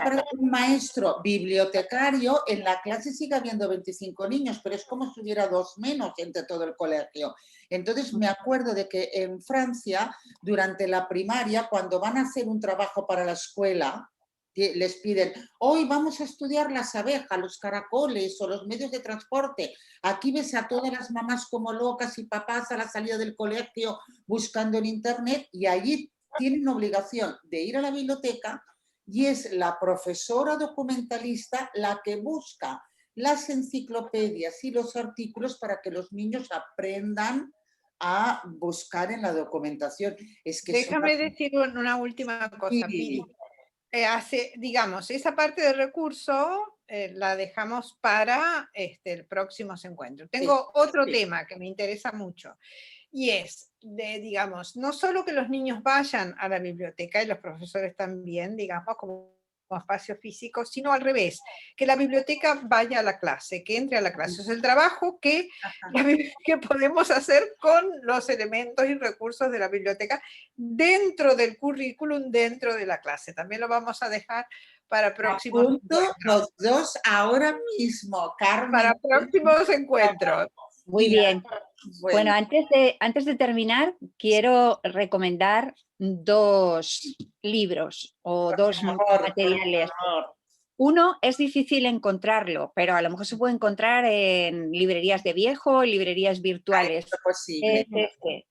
maestro bibliotecario, en la clase sigue habiendo 25 niños, pero es como si hubiera 2 menos entre todo el colegio. Entonces me acuerdo de que en Francia, durante la primaria, cuando van a hacer un trabajo para la escuela, les piden, hoy vamos a estudiar las abejas, los caracoles o los medios de transporte. Aquí ves a todas las mamás como locas y papás a la salida del colegio buscando en internet, y allí tienen obligación de ir a la biblioteca, y es la profesora documentalista la que busca las enciclopedias y los artículos para que los niños aprendan a buscar en la documentación. Es que déjame decir una última cosa, Pili. Digamos, esa parte del recurso la dejamos para el próximo encuentro. Tengo otro tema que me interesa mucho, y es, digamos, no solo que los niños vayan a la biblioteca y los profesores también, digamos, como espacio físico, sino al revés, que la biblioteca vaya a la clase, que entre a la clase. Es el trabajo que podemos hacer con los elementos y recursos de la biblioteca dentro del currículum, dentro de la clase. También lo vamos a dejar para próximos encuentros. Los dos ahora mismo, Carmen. Para próximos encuentros. Muy bien. Bueno, antes de terminar, quiero recomendar 2 libros o 2 materiales. Uno es difícil encontrarlo, pero a lo mejor se puede encontrar en librerías de viejo, librerías virtuales.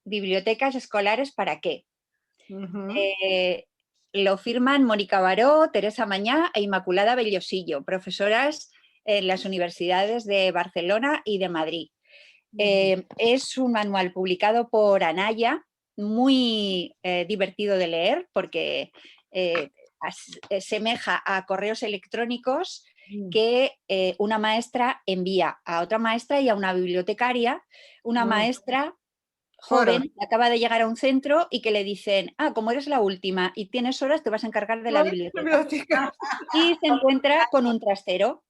Bibliotecas escolares, ¿para qué? Lo firman Mónica Baró, Teresa Mañá e Inmaculada Bellosillo, profesoras en las universidades de Barcelona y de Madrid. Es un manual publicado por Anaya, muy divertido de leer porque semeja a correos electrónicos que una maestra envía a otra maestra y a una bibliotecaria, una maestra joven que acaba de llegar a un centro y que le dicen, como eres la última y tienes horas, te vas a encargar de la biblioteca. Y se encuentra con un trastero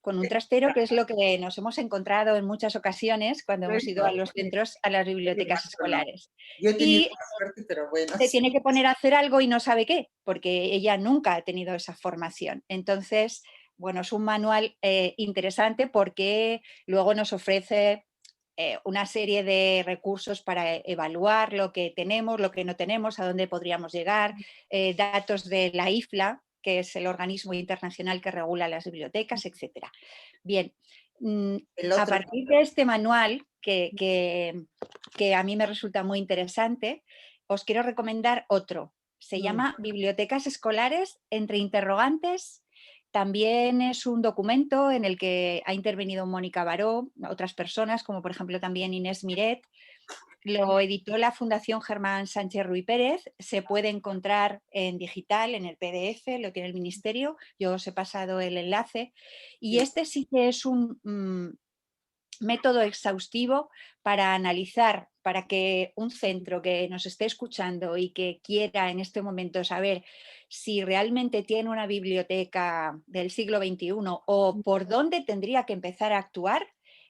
que es lo que nos hemos encontrado en muchas ocasiones cuando hemos ido a los centros, a las bibliotecas escolares. Yo he tenido suerte, pero bueno. Se tiene que poner a hacer algo y no sabe qué, porque ella nunca ha tenido esa formación. Entonces, bueno, es un manual interesante porque luego nos ofrece una serie de recursos para evaluar lo que tenemos, lo que no tenemos, a dónde podríamos llegar, datos de la IFLA, que es el organismo internacional que regula las bibliotecas, etc. Bien, a partir de este manual, que a mí me resulta muy interesante, os quiero recomendar otro. Se llama Bibliotecas Escolares entre interrogantes. También es un documento en el que ha intervenido Mónica Baró, otras personas, como por ejemplo también Inés Miret. Lo editó la Fundación Germán Sánchez Ruy Pérez. Se puede encontrar en digital, en el PDF, lo tiene el Ministerio. Yo os he pasado el enlace. Y este sí que es un método exhaustivo para analizar, para que un centro que nos esté escuchando y que quiera en este momento saber si realmente tiene una biblioteca del siglo XXI o por dónde tendría que empezar a actuar,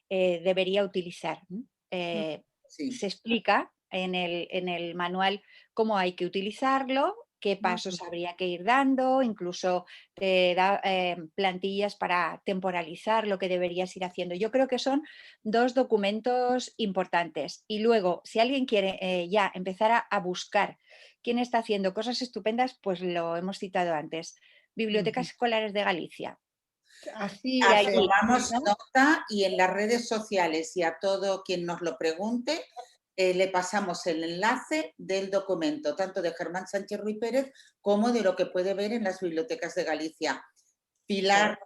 debería utilizar. Se explica en el manual cómo hay que utilizarlo, qué pasos habría que ir dando, incluso te da plantillas para temporalizar lo que deberías ir haciendo. Yo creo que son dos documentos importantes. Y luego, si alguien quiere ya empezar a buscar quién está haciendo cosas estupendas, pues lo hemos citado antes. Bibliotecas Escolares de Galicia. Así tomamos nota y en las redes sociales y a todo quien nos lo pregunte, le pasamos el enlace del documento, tanto de Germán Sánchez Ruy Pérez como de lo que puede ver en las bibliotecas de Galicia. Pilar,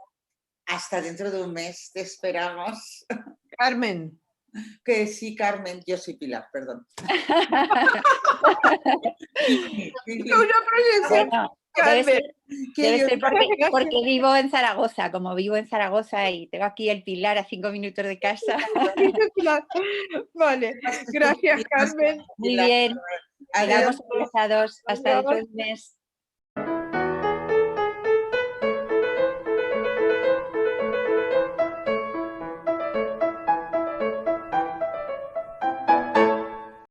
hasta dentro de un mes te esperamos. Carmen. Que sí, Carmen, yo soy Pilar, perdón. Una proyección. Debe ser porque vivo en Zaragoza, como vivo en Zaragoza y tengo aquí el Pilar a 5 minutos de casa. Vale, gracias Carmen. Muy bien, quedamos abrazados hasta dentro de un mes.